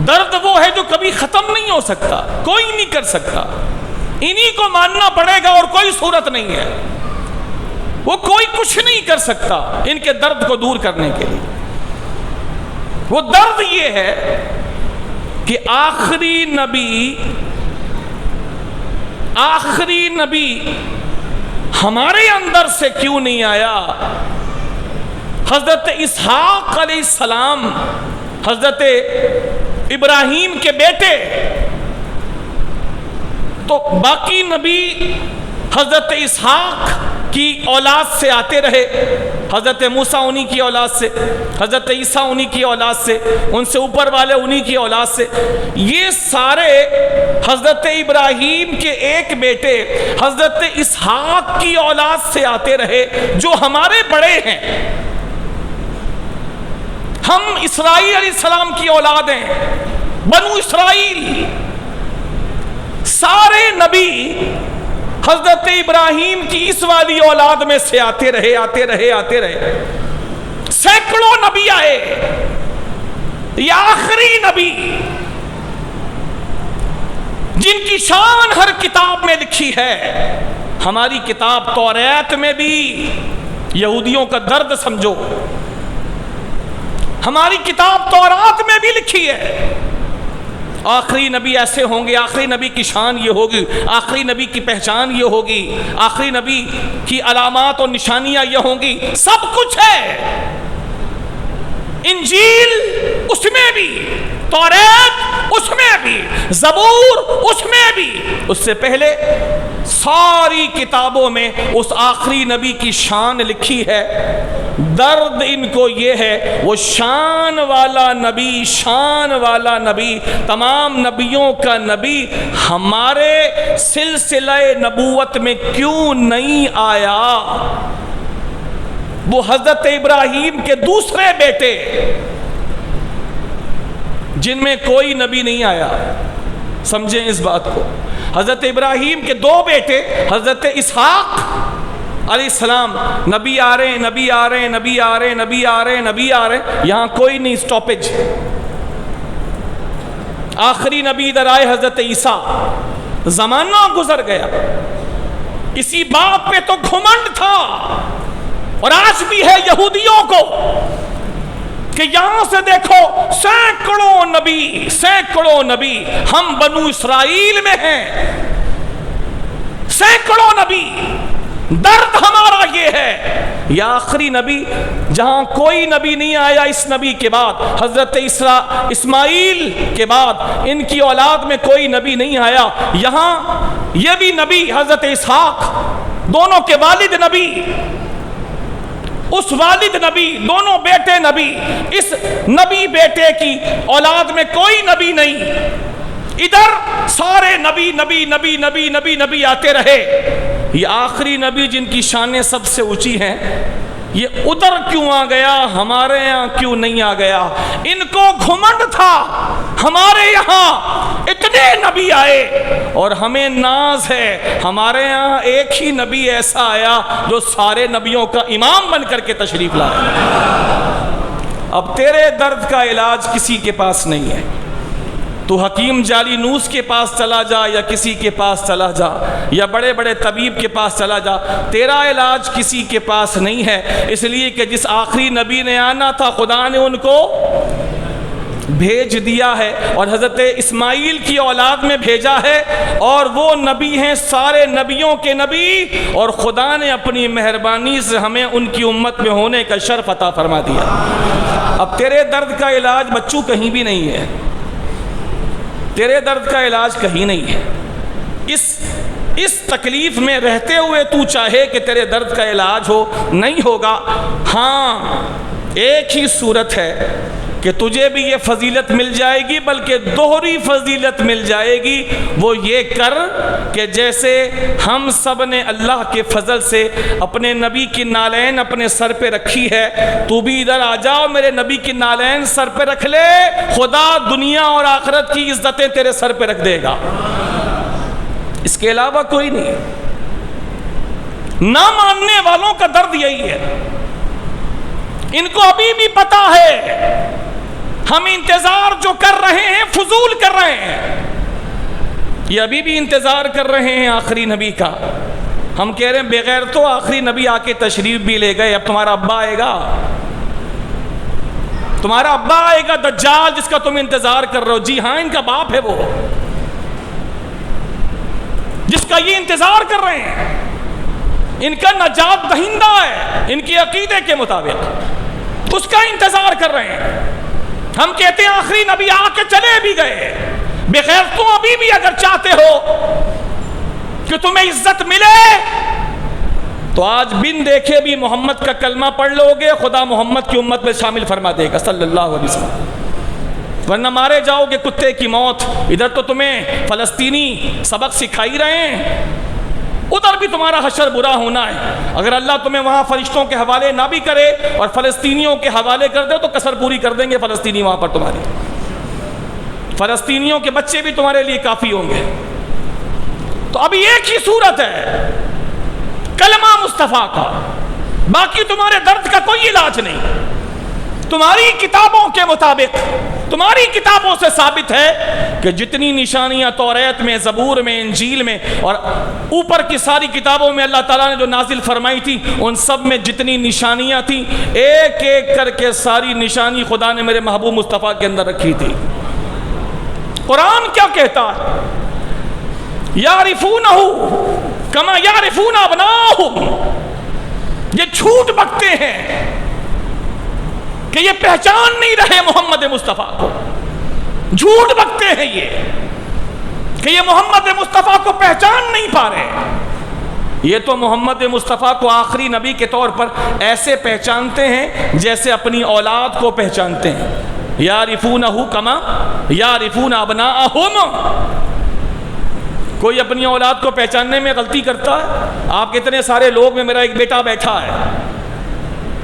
درد وہ ہے جو کبھی ختم نہیں ہو سکتا، کوئی نہیں کر سکتا، انہی کو ماننا پڑے گا، اور کوئی صورت نہیں ہے، وہ کوئی کچھ نہیں کر سکتا ان کے درد کو دور کرنے کے لیے۔ وہ درد یہ ہے کہ آخری نبی ہمارے اندر سے کیوں نہیں آیا؟ حضرت اسحاق علیہ السلام، حضرت ابراہیم کے بیٹے، تو باقی نبی حضرت اسحاق کی اولاد سے آتے رہے، حضرت موسیٰ انہی کی اولاد سے، حضرت عیسیٰ انہی کی اولاد سے، ان سے اوپر والے انہی کی اولاد سے، یہ سارے حضرت ابراہیم کے ایک بیٹے حضرت اسحاق کی اولاد سے آتے رہے جو ہمارے بڑے ہیں۔ ہم اسرائیل علیہ السلام کی اولاد ہیں، بنو اسرائیل۔ سارے نبی حضرت ابراہیم کی اس والی اولاد میں سے آتے رہے، سینکڑوں نبی آئے، یہ آخری نبی جن کی شان ہر کتاب میں لکھی ہے۔ ہماری کتاب توریت میں بھی یہودیوں کا درد سمجھو، ہماری کتاب تورات میں بھی لکھی ہے، آخری نبی ایسے ہوں گے، آخری نبی کی شان یہ ہوگی، آخری نبی کی پہچان یہ ہوگی، آخری نبی کی علامات اور نشانیاں یہ ہوں گی، سب کچھ ہے۔ انجیل اس میں بھی، توریت اس میں بھی، زبور اس میں بھی، اس سے پہلے ساری کتابوں میں اس آخری نبی کی شان لکھی ہے۔ درد ان کو یہ ہے، وہ شان والا نبی، تمام نبیوں کا نبی ہمارے سلسلہ نبوت میں کیوں نہیں آیا؟ وہ حضرت ابراہیم کے دوسرے بیٹے جن میں کوئی نبی نہیں آیا، سمجھیں اس بات کو۔ حضرت ابراہیم کے دو بیٹے حضرت اسحاق علیہ السلام، نبی آ رہے ہیں، یہاں کوئی نہیں سٹاپیج۔ آخری نبی ادھر آئے حضرت عیسیٰ، زمانہ گزر گیا، اسی بات پہ تو گھمنڈ تھا، اور آج بھی ہے یہودیوں کو کہ یہاں سے دیکھو سینکڑوں نبی ہم بنو اسرائیل میں ہیں، سینکڑوں نبی۔ درد ہمارا یہ ہے، یا آخری نبی جہاں کوئی نبی نہیں آیا اس نبی کے بعد، حضرت اسماعیل کے بعد ان کی اولاد میں کوئی نبی نہیں آیا، یہاں یہ بھی نبی حضرت اسحاق، دونوں کے والد نبی، اس والد نبی، دونوں بیٹے نبی، اس نبی بیٹے کی اولاد میں کوئی نبی نہیں، ادھر سارے نبی نبی نبی نبی نبی نبی آتے رہے، یہ آخری نبی جن کی شانیں سب سے اونچی ہیں یہ ادھر کیوں آ گیا، ہمارے یہاں کیوں نہیں آ گیا؟ ان کو گھمنڈ تھا ہمارے یہاں اتنے نبی آئے اور ہمیں ناز ہے ہمارے یہاں ایک ہی نبی ایسا آیا جو سارے نبیوں کا امام بن کر کے تشریف لایا۔ اب تیرے درد کا علاج کسی کے پاس نہیں ہے، تو حکیم جعلی نوس کے پاس چلا جا یا کسی کے پاس چلا جا یا بڑے بڑے طبیب کے پاس چلا جا، تیرا علاج کسی کے پاس نہیں ہے، اس لیے کہ جس آخری نبی نے آنا تھا خدا نے ان کو بھیج دیا ہے اور حضرت اسماعیل کی اولاد میں بھیجا ہے، اور وہ نبی ہیں سارے نبیوں کے نبی، اور خدا نے اپنی مہربانی سے ہمیں ان کی امت میں ہونے کا شرف عطا فرما دیا۔ اب تیرے درد کا علاج بچوں کہیں بھی نہیں ہے، تیرے درد کا علاج کہیں نہیں ہے۔ اس تکلیف میں رہتے ہوئے تو چاہے کہ تیرے درد کا علاج ہو، نہیں ہوگا۔ ہاں ایک ہی صورت ہے کہ تجھے بھی یہ فضیلت مل جائے گی، بلکہ دوہری فضیلت مل جائے گی، وہ یہ کر کہ جیسے ہم سب نے اللہ کے فضل سے اپنے نبی کی نالین اپنے سر پہ رکھی ہے، تو بھی ادھر آ جاؤ میرے نبی کی نالین سر پہ رکھ لے، خدا دنیا اور آخرت کی عزتیں تیرے سر پہ رکھ دے گا، اس کے علاوہ کوئی نہیں۔ نہ ماننے والوں کا درد یہی ہے، ان کو ابھی بھی پتا ہے ہم انتظار جو کر رہے ہیں فضول کر رہے ہیں، یہ ابھی بھی انتظار کر رہے ہیں آخری نبی کا۔ ہم کہہ رہے ہیں بغیر تو آخری نبی آ کے تشریف بھی لے گئے، اب تمہارا ابا آئے گا، تمہارا ابا آئے گا دجال جس کا تم انتظار کر رہے ہو۔ جی ہاں ان کا باپ ہے وہ جس کا یہ انتظار کر رہے ہیں، ان کا نجات دہندہ ہے ان کے عقیدے کے مطابق، اس کا انتظار کر رہے ہیں۔ ہم کہتے ہیں آخری نبی آ کے چلے بھی گئے، بغیر تو ابھی بھی اگر چاہتے ہو کہ تمہیں عزت ملے تو آج بن دیکھے بھی محمد کا کلمہ پڑھ لو گے، خدا محمد کی امت میں شامل فرما دے گا صلی اللہ علیہ وسلم، ورنہ مارے جاؤ گے کتے کی موت۔ ادھر تو تمہیں فلسطینی سبق سکھائی رہے ہیں، ادھر بھی تمہارا حشر برا ہونا ہے۔ اگر اللہ تمہیں وہاں فرشتوں کے حوالے نہ بھی کرے اور فلسطینیوں کے حوالے کر دے تو کسر پوری کر دیں گے فلسطینی وہاں پر تمہاری، فلسطینیوں کے بچے بھی تمہارے لیے کافی ہوں گے۔ تو ابھی ایک ہی صورت ہے کلمہ مصطفیٰ کا، باقی تمہارے درد کا کوئی علاج نہیں۔ تمہاری کتابوں کے مطابق، تمہاری کتابوں سے ثابت ہے کہ جتنی نشانیاں توریت میں، زبور میں، انجیل میں اور اوپر کی ساری کتابوں میں اللہ تعالیٰ نے جو نازل فرمائی تھی، ان سب میں جتنی نشانیاں تھیں ایک ایک کر کے ساری نشانی خدا نے میرے محبوب مصطفیٰ کے اندر رکھی تھی۔ قرآن کیا کہتا ہے؟ یعرفونہ کما یعرفون ابناءہم، یہ جھوٹ بکتے ہیں کہ یہ پہچان نہیں رہے محمد مصطفیٰ کو، جھوٹ بکتے ہیں یہ کہ یہ محمد مصطفیٰ کو پہچان نہیں پا رہے۔ یہ تو محمد مصطفیٰ کو آخری نبی کے طور پر ایسے پہچانتے ہیں جیسے اپنی اولاد کو پہچانتے ہیں۔ یعرفونہ کما یعرفون ابناءہم، کوئی اپنی اولاد کو پہچاننے میں غلطی کرتا ہے؟ آپ کتنے سارے لوگ میں میرا ایک بیٹا بیٹھا ہے،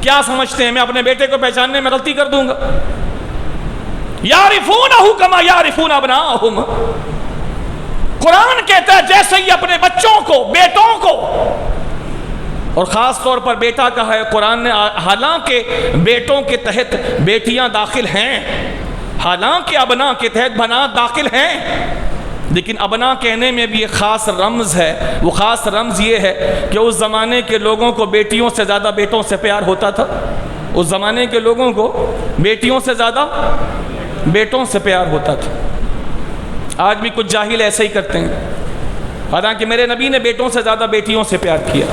کیا سمجھتے ہیں میں اپنے بیٹے کو پہچاننے میں غلطی کر دوں گا؟ یعرفونہ کما یعرفون ابناءہم، قرآن کہتا ہے جیسے ہی اپنے بچوں کو، بیٹوں کو، اور خاص طور پر بیٹا کہا ہے قرآن نے، حالانکہ بیٹوں کے تحت بیٹیاں داخل ہیں، حالانکہ ابنا کے تحت بنات داخل ہیں، لیکن ابنا کہنے میں بھی ایک خاص رمز ہے۔ وہ خاص رمز یہ ہے کہ اس زمانے کے لوگوں کو بیٹیوں سے زیادہ بیٹوں سے پیار ہوتا تھا، اس زمانے کے لوگوں کو بیٹیوں سے زیادہ بیٹوں سے پیار ہوتا تھا۔ آج بھی کچھ جاہل ایسے ہی کرتے ہیں، حالانکہ میرے نبی نے بیٹوں سے زیادہ بیٹیوں سے پیار کیا۔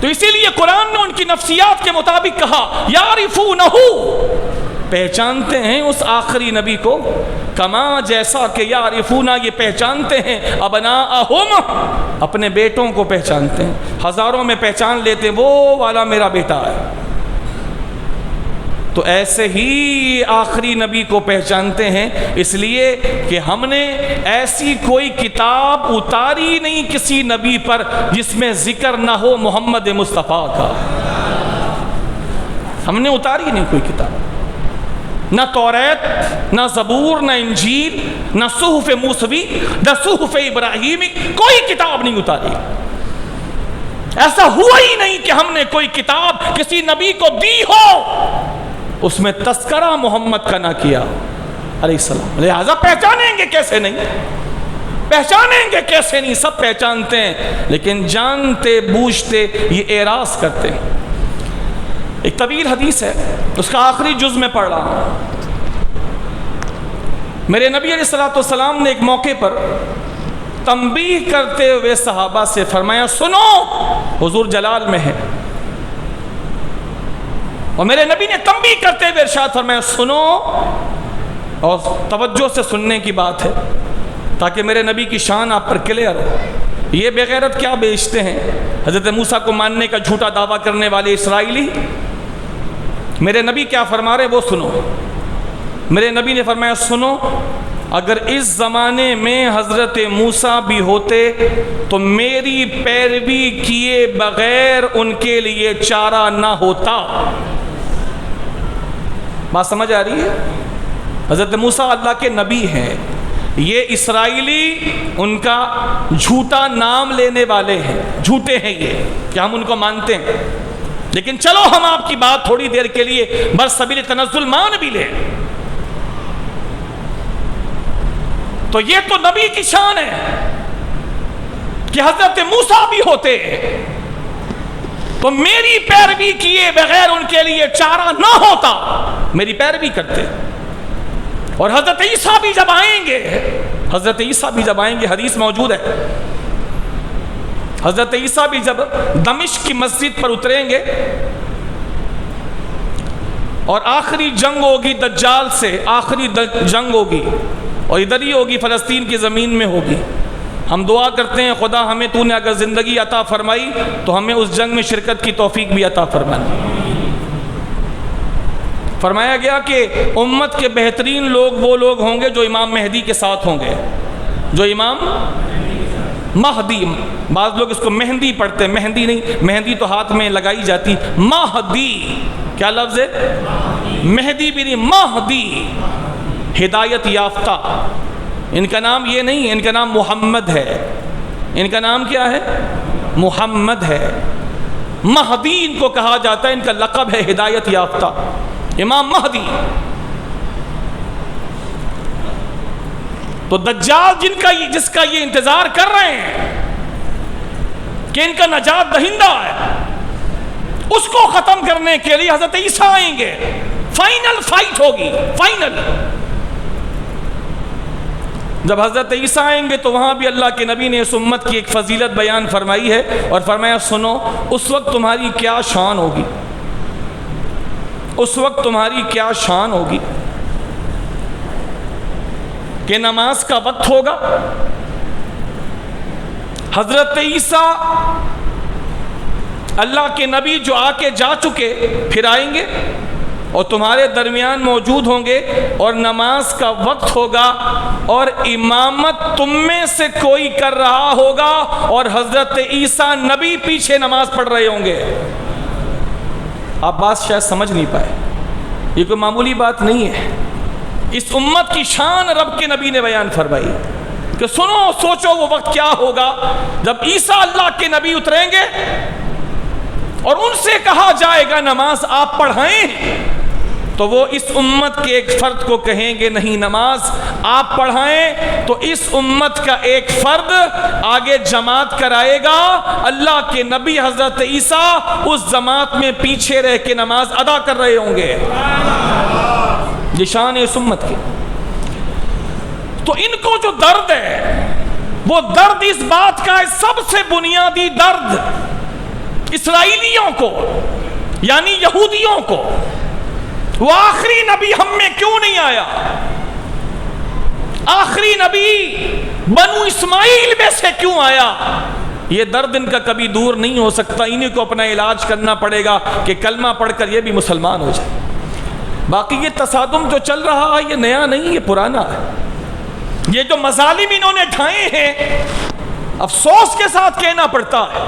تو اسی لیے قرآن نے ان کی نفسیات کے مطابق کہا یعرفونہ، پہچانتے ہیں اس آخری نبی کو کما جیسا کہ یعرفون یہ پہچانتے ہیں ابناءہم اپنے بیٹوں کو پہچانتے ہیں. ہزاروں میں پہچان لیتے وہ والا میرا بیٹا ہے. تو ایسے ہی آخری نبی کو پہچانتے ہیں اس لیے کہ ہم نے ایسی کوئی کتاب اتاری نہیں کسی نبی پر جس میں ذکر نہ ہو محمد مصطفیٰ کا. ہم نے اتاری نہیں کوئی کتاب، نہ توریت، نہ زبور، نہ انجیل، نہ صحف موسوی، نہ صحف ابراہیمی، کوئی کتاب نہیں اتاری. ایسا ہوا ہی نہیں کہ ہم نے کوئی کتاب کسی نبی کو دی ہو اس میں تذکرہ محمد کا نہ کیا علیہ السلام. لہذا پہچانیں گے کیسے نہیں، پہچانیں گے کیسے نہیں، سب پہچانتے ہیں لیکن جانتے بوجھتے یہ اعراض کرتے ہیں. ایک طویل حدیث ہے، اس کا آخری جز میں پڑھ رہا ہوں. میرے نبی علیہ السلام نے ایک موقع پر تنبیہ کرتے ہوئے صحابہ سے فرمایا سنو، حضور جلال میں ہے، اور میرے نبی نے تنبیہ کرتے ہوئے ارشاد فرمایا سنو، اور توجہ سے سننے کی بات ہے تاکہ میرے نبی کی شان آپ پر کلیئر ہو. یہ بے غیرت کیا بیچتے ہیں حضرت موسیٰ کو ماننے کا جھوٹا دعویٰ کرنے والے اسرائیلی. میرے نبی کیا فرما رہے وہ سنو. میرے نبی نے فرمایا سنو، اگر اس زمانے میں حضرت موسیٰ بھی ہوتے تو میری پیروی کیے بغیر ان کے لیے چارہ نہ ہوتا. بات سمجھ آ رہی ہے؟ حضرت موسیٰ اللہ کے نبی ہیں، یہ اسرائیلی ان کا جھوٹا نام لینے والے ہیں، جھوٹے ہیں یہ کہ ہم ان کو مانتے ہیں. لیکن چلو ہم آپ کی بات تھوڑی دیر کے لیے برسبیل تنزل مان بھی لیں. تو یہ تو نبی کی شان ہے کہ حضرت موسیٰ بھی ہوتے تو میری پیروی کیے بغیر ان کے لیے چارہ نہ ہوتا، میری پیروی کرتے. اور حضرت عیسیٰ بھی جب آئیں گے، حضرت عیسیٰ بھی جب آئیں گے، حدیث موجود ہے، حضرت عیسیٰ بھی جب دمشق کی مسجد پر اتریں گے اور آخری جنگ ہوگی دجال سے، آخری جنگ ہوگی اور ادھر ہی ہوگی، فلسطین کی زمین میں ہوگی. ہم دعا کرتے ہیں خدا ہمیں تو نے اگر زندگی عطا فرمائی تو ہمیں اس جنگ میں شرکت کی توفیق بھی عطا فرمائی. فرمایا گیا کہ امت کے بہترین لوگ وہ لوگ ہوں گے جو امام مہدی کے ساتھ ہوں گے، جو امام مہدی، بعض لوگ اس کو مہندی پڑھتے ہیں، مہندی نہیں، مہندی تو ہاتھ میں لگائی جاتی، مہدی کیا لفظ ہے؟ مہدی بھی نہیں، مہدی ہدایت یافتہ. ان کا نام یہ نہیں، ان کا نام محمد ہے. ان کا نام کیا ہے؟ محمد ہے. مہدی ان کو کہا جاتا ہے، ان کا لقب ہے ہدایت یافتہ، امام مہدی. تو دجال جس کا یہ انتظار کر رہے ہیں کہ ان کا نجات دہندہ ہے، اس کو ختم کرنے کے لیے حضرت عیسیٰ آئیں گے. فائنل فائٹ ہوگی، فائنل. جب حضرت عیسیٰ آئیں گے تو وہاں بھی اللہ کے نبی نے اس امت کی ایک فضیلت بیان فرمائی ہے اور فرمایا سنو، اس وقت تمہاری کیا شان ہوگی، اس وقت تمہاری کیا شان ہوگی کہ نماز کا وقت ہوگا، حضرت عیسیٰ اللہ کے نبی جو آ کے جا چکے پھر آئیں گے اور تمہارے درمیان موجود ہوں گے اور نماز کا وقت ہوگا اور امامت تم میں سے کوئی کر رہا ہوگا اور حضرت عیسیٰ نبی پیچھے نماز پڑھ رہے ہوں گے. آپ بات شاید سمجھ نہیں پائے، یہ کوئی معمولی بات نہیں ہے. اس امت کی شان رب کے نبی نے بیان فرمائی کہ سنو، سوچو وہ وقت کیا ہوگا جب عیسیٰ اللہ کے نبی اتریں گے اور ان سے کہا جائے گا نماز آپ پڑھائیں، تو وہ اس امت کے ایک فرد کو کہیں گے نہیں نماز آپ پڑھائیں. تو اس امت کا ایک فرد آگے جماعت کرائے گا، اللہ کے نبی حضرت عیسیٰ اس جماعت میں پیچھے رہ کے نماز ادا کر رہے ہوں گے. یہ شان ہے اس امت کی. تو ان کو جو درد ہے وہ درد اس بات کا ہے، سب سے بنیادی درد اسرائیلیوں کو یعنی یہودیوں کو وہ آخری نبی ہم میں کیوں نہیں آیا؟ آخری نبی بنو اسماعیل میں سے کیوں آیا؟ یہ درد ان کا کبھی دور نہیں ہو سکتا، انہیں کو اپنا علاج کرنا پڑے گا کہ کلمہ پڑھ کر یہ بھی مسلمان ہو جائے۔ باقی یہ تصادم جو چل رہا ہے یہ نیا نہیں، یہ پرانا ہے۔ یہ جو مظالم انہوں نے ڈھائے ہیں، افسوس کے ساتھ کہنا پڑتا ہے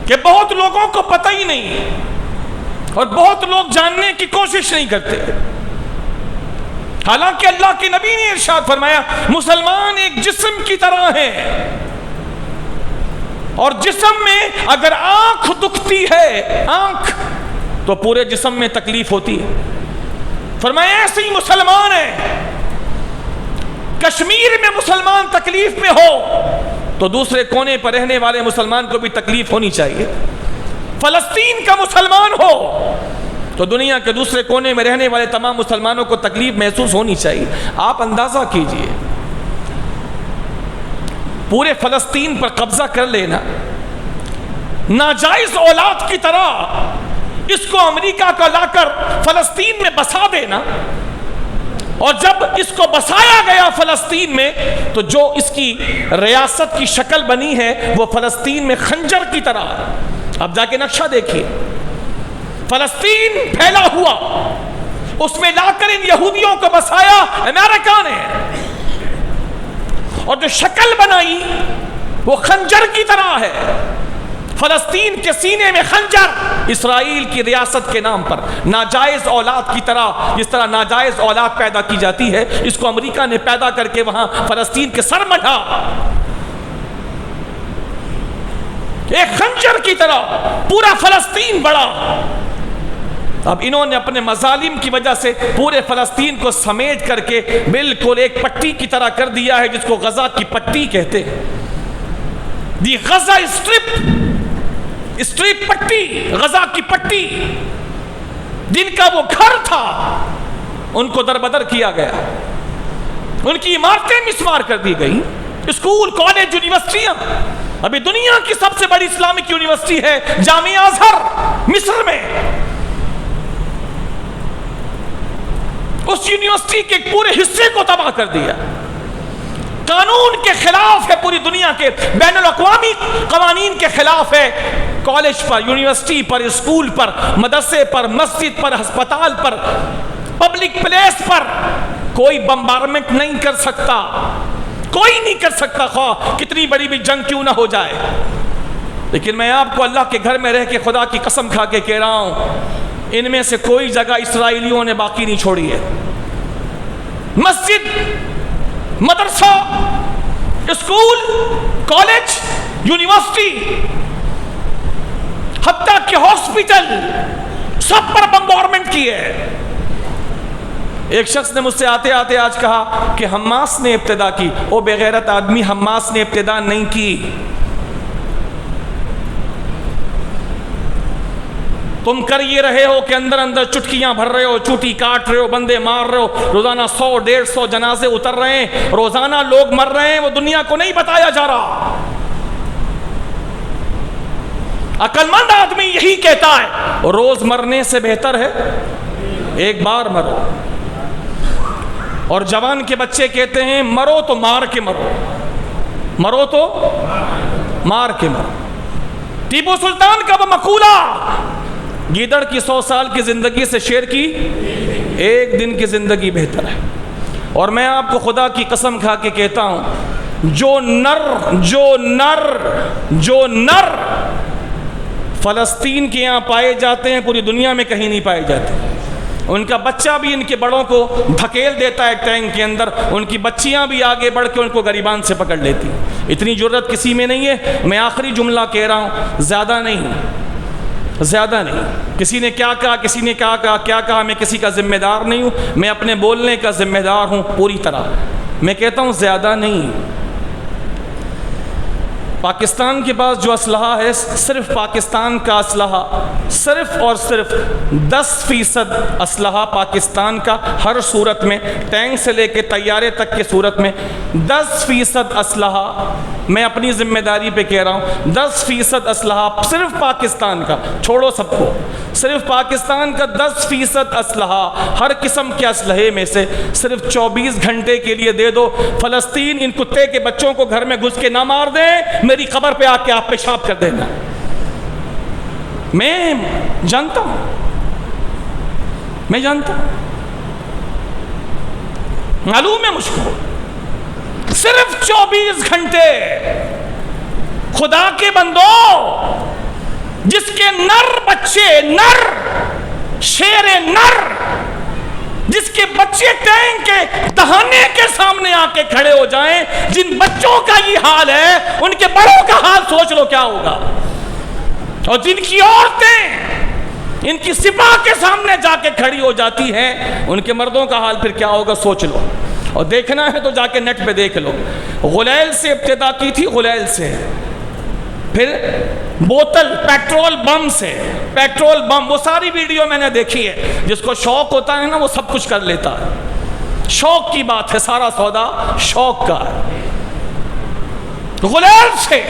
کہ بہت لوگوں کو پتہ ہی نہیں اور بہت لوگ جاننے کی کوشش نہیں کرتے۔ حالانکہ اللہ کے نبی نے ارشاد فرمایا مسلمان ایک جسم کی طرح ہے، اور جسم میں اگر آنکھ دکھتی ہے، آنکھ، تو پورے جسم میں تکلیف ہوتی ہے۔ فرمایا ایسے ہی مسلمان ہے، کشمیر میں مسلمان تکلیف میں ہو تو دوسرے کونے پر رہنے والے مسلمان کو بھی تکلیف ہونی چاہیے۔ فلسطین کا مسلمان ہو تو دنیا کے دوسرے کونے میں رہنے والے تمام مسلمانوں کو تکلیف محسوس ہونی چاہیے۔ آپ اندازہ کیجئے، پورے فلسطین پر قبضہ کر لینا، ناجائز اولاد کی طرح اس کو امریکہ کا لا کر فلسطین میں بسا دینا، اور جب اس کو بسایا گیا فلسطین میں تو جو اس کی ریاست کی شکل بنی ہے وہ فلسطین میں خنجر کی طرح ہے۔ اب جا کے نقشہ دیکھیے، فلسطین پھیلا ہوا، اس میں لا کر ان یہودیوں کو بسایا امریکہ نے، اور جو شکل بنائی وہ خنجر کی طرح ہے۔ فلسطین کے سینے میں خنجر، اسرائیل کی ریاست کے نام پر ناجائز اولاد کی طرح، جس طرح ناجائز اولاد پیدا کی جاتی ہے، اس کو امریکہ نے پیدا کر کے وہاں فلسطین کے سر مڈھا، ایک خنجر کی طرح پورا فلسطین بڑا۔ اب انہوں نے اپنے مظالم کی وجہ سے پورے فلسطین کو سمیٹ کر کے بالکل ایک پٹی کی طرح کر دیا ہے، جس کو غزہ کی پٹی کہتے ہیں۔ دی غزہ اسٹریپ پٹی، غزہ کی پٹی، جن کا وہ گھر تھا ان کو دربدر کیا گیا، ان کی عمارتیں مسمار کر دی گئی، اسکول، کالج، یونیورسٹیاں۔ ابھی دنیا کی سب سے بڑی اسلامک یونیورسٹی ہے جامعہ ازہر مصر میں، اس یونیورسٹی کے پورے حصے کو تباہ کر دیا۔ قانون کے خلاف ہے، پوری دنیا کے بین الاقوامی قوانین کے خلاف ہے۔ کالج پر، یونیورسٹی پر، اسکول پر، مدرسے پر، مسجد پر، ہسپتال پر، پبلک پلیس پر کوئی بمبارمنٹ نہیں کر سکتا، کوئی نہیں کر سکتا، خواہ کتنی بڑی بھی جنگ کیوں نہ ہو جائے۔ لیکن میں آپ کو اللہ کے گھر میں رہ کے خدا کی قسم کھا کے کہہ رہا ہوں، ان میں سے کوئی جگہ اسرائیلیوں نے باقی نہیں چھوڑی ہے۔ مسجد، مدرسہ، اسکول، کالج، یونیورسٹی، حتیٰ کہ ہاسپٹل، سب پر بمبارمنٹ کی ہے۔ ایک شخص نے مجھ سے آتے آتے آج کہا کہ حماس نے ابتدا کی۔ او بے غیرت آدمی، حماس نے ابتدا نہیں کی، تم کر یہ رہے ہو کہ اندر اندر چٹکیاں بھر رہے ہو، چوٹی کاٹ رہے ہو، بندے مار رہے ہو، روزانہ 100-150 جنازے اتر رہے ہیں، روزانہ لوگ مر رہے ہیں، وہ دنیا کو نہیں بتایا جا رہا۔ عقل مند آدمی یہی کہتا ہے، روز مرنے سے بہتر ہے ایک بار مرو۔ اور جوان کے بچے کہتے ہیں مرو تو مار کے مرو، مرو تو مار کے مرو۔ ٹیپو سلطان کا وہ مقولہ، گیدڑ کی 100 سال کی زندگی سے شیر کی ایک دن کی زندگی بہتر ہے۔ اور میں آپ کو خدا کی قسم کھا کے کہتا ہوں، جو نر فلسطین کے یہاں پائے جاتے ہیں پوری دنیا میں کہیں نہیں پائے جاتے۔ ان کا بچہ بھی ان کے بڑوں کو دھکیل دیتا ہے ٹینک کے اندر، ان کی بچیاں بھی آگے بڑھ کے ان کو غریبان سے پکڑ لیتی۔ اتنی جرت کسی میں نہیں ہے۔ میں آخری جملہ کہہ رہا ہوں، زیادہ نہیں۔ کسی نے کیا کہا، کسی نے کیا کہا، میں کسی کا ذمہ دار نہیں ہوں، میں اپنے بولنے کا ذمہ دار ہوں پوری طرح۔ میں کہتا ہوں زیادہ نہیں۔ پاکستان کے پاس جو اسلحہ ہے، صرف پاکستان کا اسلحہ، صرف اور صرف 10% اسلحہ پاکستان کا، ہر صورت میں، ٹینک سے لے کے طیارے تک کے صورت میں 10% اسلحہ، میں اپنی ذمہ داری پہ کہہ رہا ہوں، 10% اسلحہ صرف پاکستان کا، چھوڑو سب کو، صرف پاکستان کا 10% اسلحہ، ہر قسم کے اسلحے میں سے صرف 24 گھنٹے کے لیے دے دو، فلسطین ان کتے کے بچوں کو گھر میں گھس کے نہ مار دیں، میری قبر پہ آ کے آپ پیشاب کر دینا۔ میں جانتا ہوں، معلوم ہے مجھ کو، صرف 24 گھنٹے۔ خدا کے بندو، جس کے نر بچے، نر شیر نر، جس کے بچے ٹینک کے دہانے کے سامنے آ کے کھڑے ہو جائیں، جن بچوں کا یہ حال ہے، ان کے بڑوں کا حال سوچ لو کیا ہوگا۔ اور جن کی عورتیں ان کی سپاہ کے سامنے جا کے کھڑی ہو جاتی ہیں، ان کے مردوں کا حال پھر کیا ہوگا سوچ لو۔ اور دیکھنا ہے تو جا کے نیٹ پہ دیکھ لو۔ غلیل سے ابتدا کی تھی، غلیل سے، پھر بوتل پیٹرول بم سے، پیٹرول بم، وہ ساری ویڈیو میں نے دیکھی ہے۔ جس کو شوق ہوتا ہے نا وہ سب کچھ کر لیتا ہے، شوق کی بات ہے، سارا سودا شوق کا ہے۔ غلیل سے،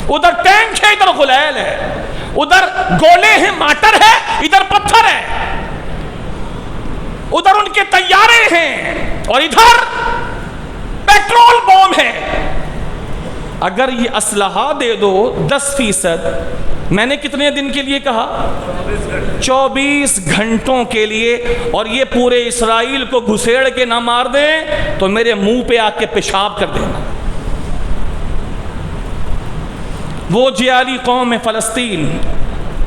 ادھر ٹینک ہے، ادھر غلیل ہے، ادھر گولے ہیں، ماٹر ہے، ادھر پتھر ہے، ادھر ان کے طیارے ہیں اور ادھر پیٹرول بم ہے۔ اگر یہ اسلحہ دے دو 10%، میں نے کتنے دن کے لیے کہا؟ 24 گھنٹوں کے لیے، اور یہ پورے اسرائیل کو گھسیڑ کے نہ مار دیں تو میرے منہ پہ آ کے پیشاب کر دینا۔ وہ جیالی قوم ہے فلسطین،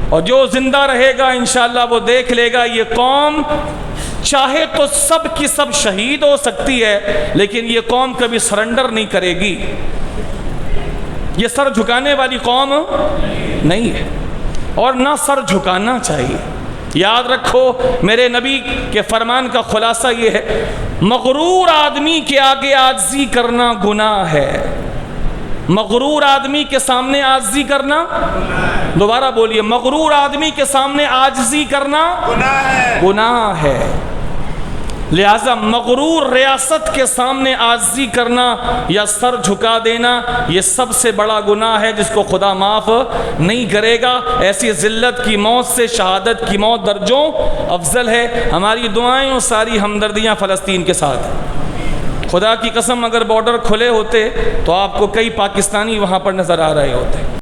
اور جو زندہ رہے گا انشاءاللہ وہ دیکھ لے گا، یہ قوم چاہے تو سب کی سب شہید ہو سکتی ہے، لیکن یہ قوم کبھی سرنڈر نہیں کرے گی۔ یہ سر جھکانے والی قوم نہیں ہے، اور نہ سر جھکانا چاہیے۔ یاد رکھو، میرے نبی کے فرمان کا خلاصہ یہ ہے، مغرور آدمی کے آگے عاجزی کرنا گناہ ہے۔ مغرور آدمی کے سامنے عاجزی کرنا، دوبارہ بولیے، مغرور آدمی کے سامنے عاجزی کرنا گناہ ہے۔ لہذا مغرور ریاست کے سامنے عاجزی کرنا یا سر جھکا دینا، یہ سب سے بڑا گناہ ہے جس کو خدا معاف نہیں کرے گا۔ ایسی ذلت کی موت سے شہادت کی موت درجوں افضل ہے۔ ہماری دعائیں اور ساری ہمدردیاں فلسطین کے ساتھ۔ خدا کی قسم اگر بارڈر کھلے ہوتے تو آپ کو کئی پاکستانی وہاں پر نظر آ رہے ہوتے۔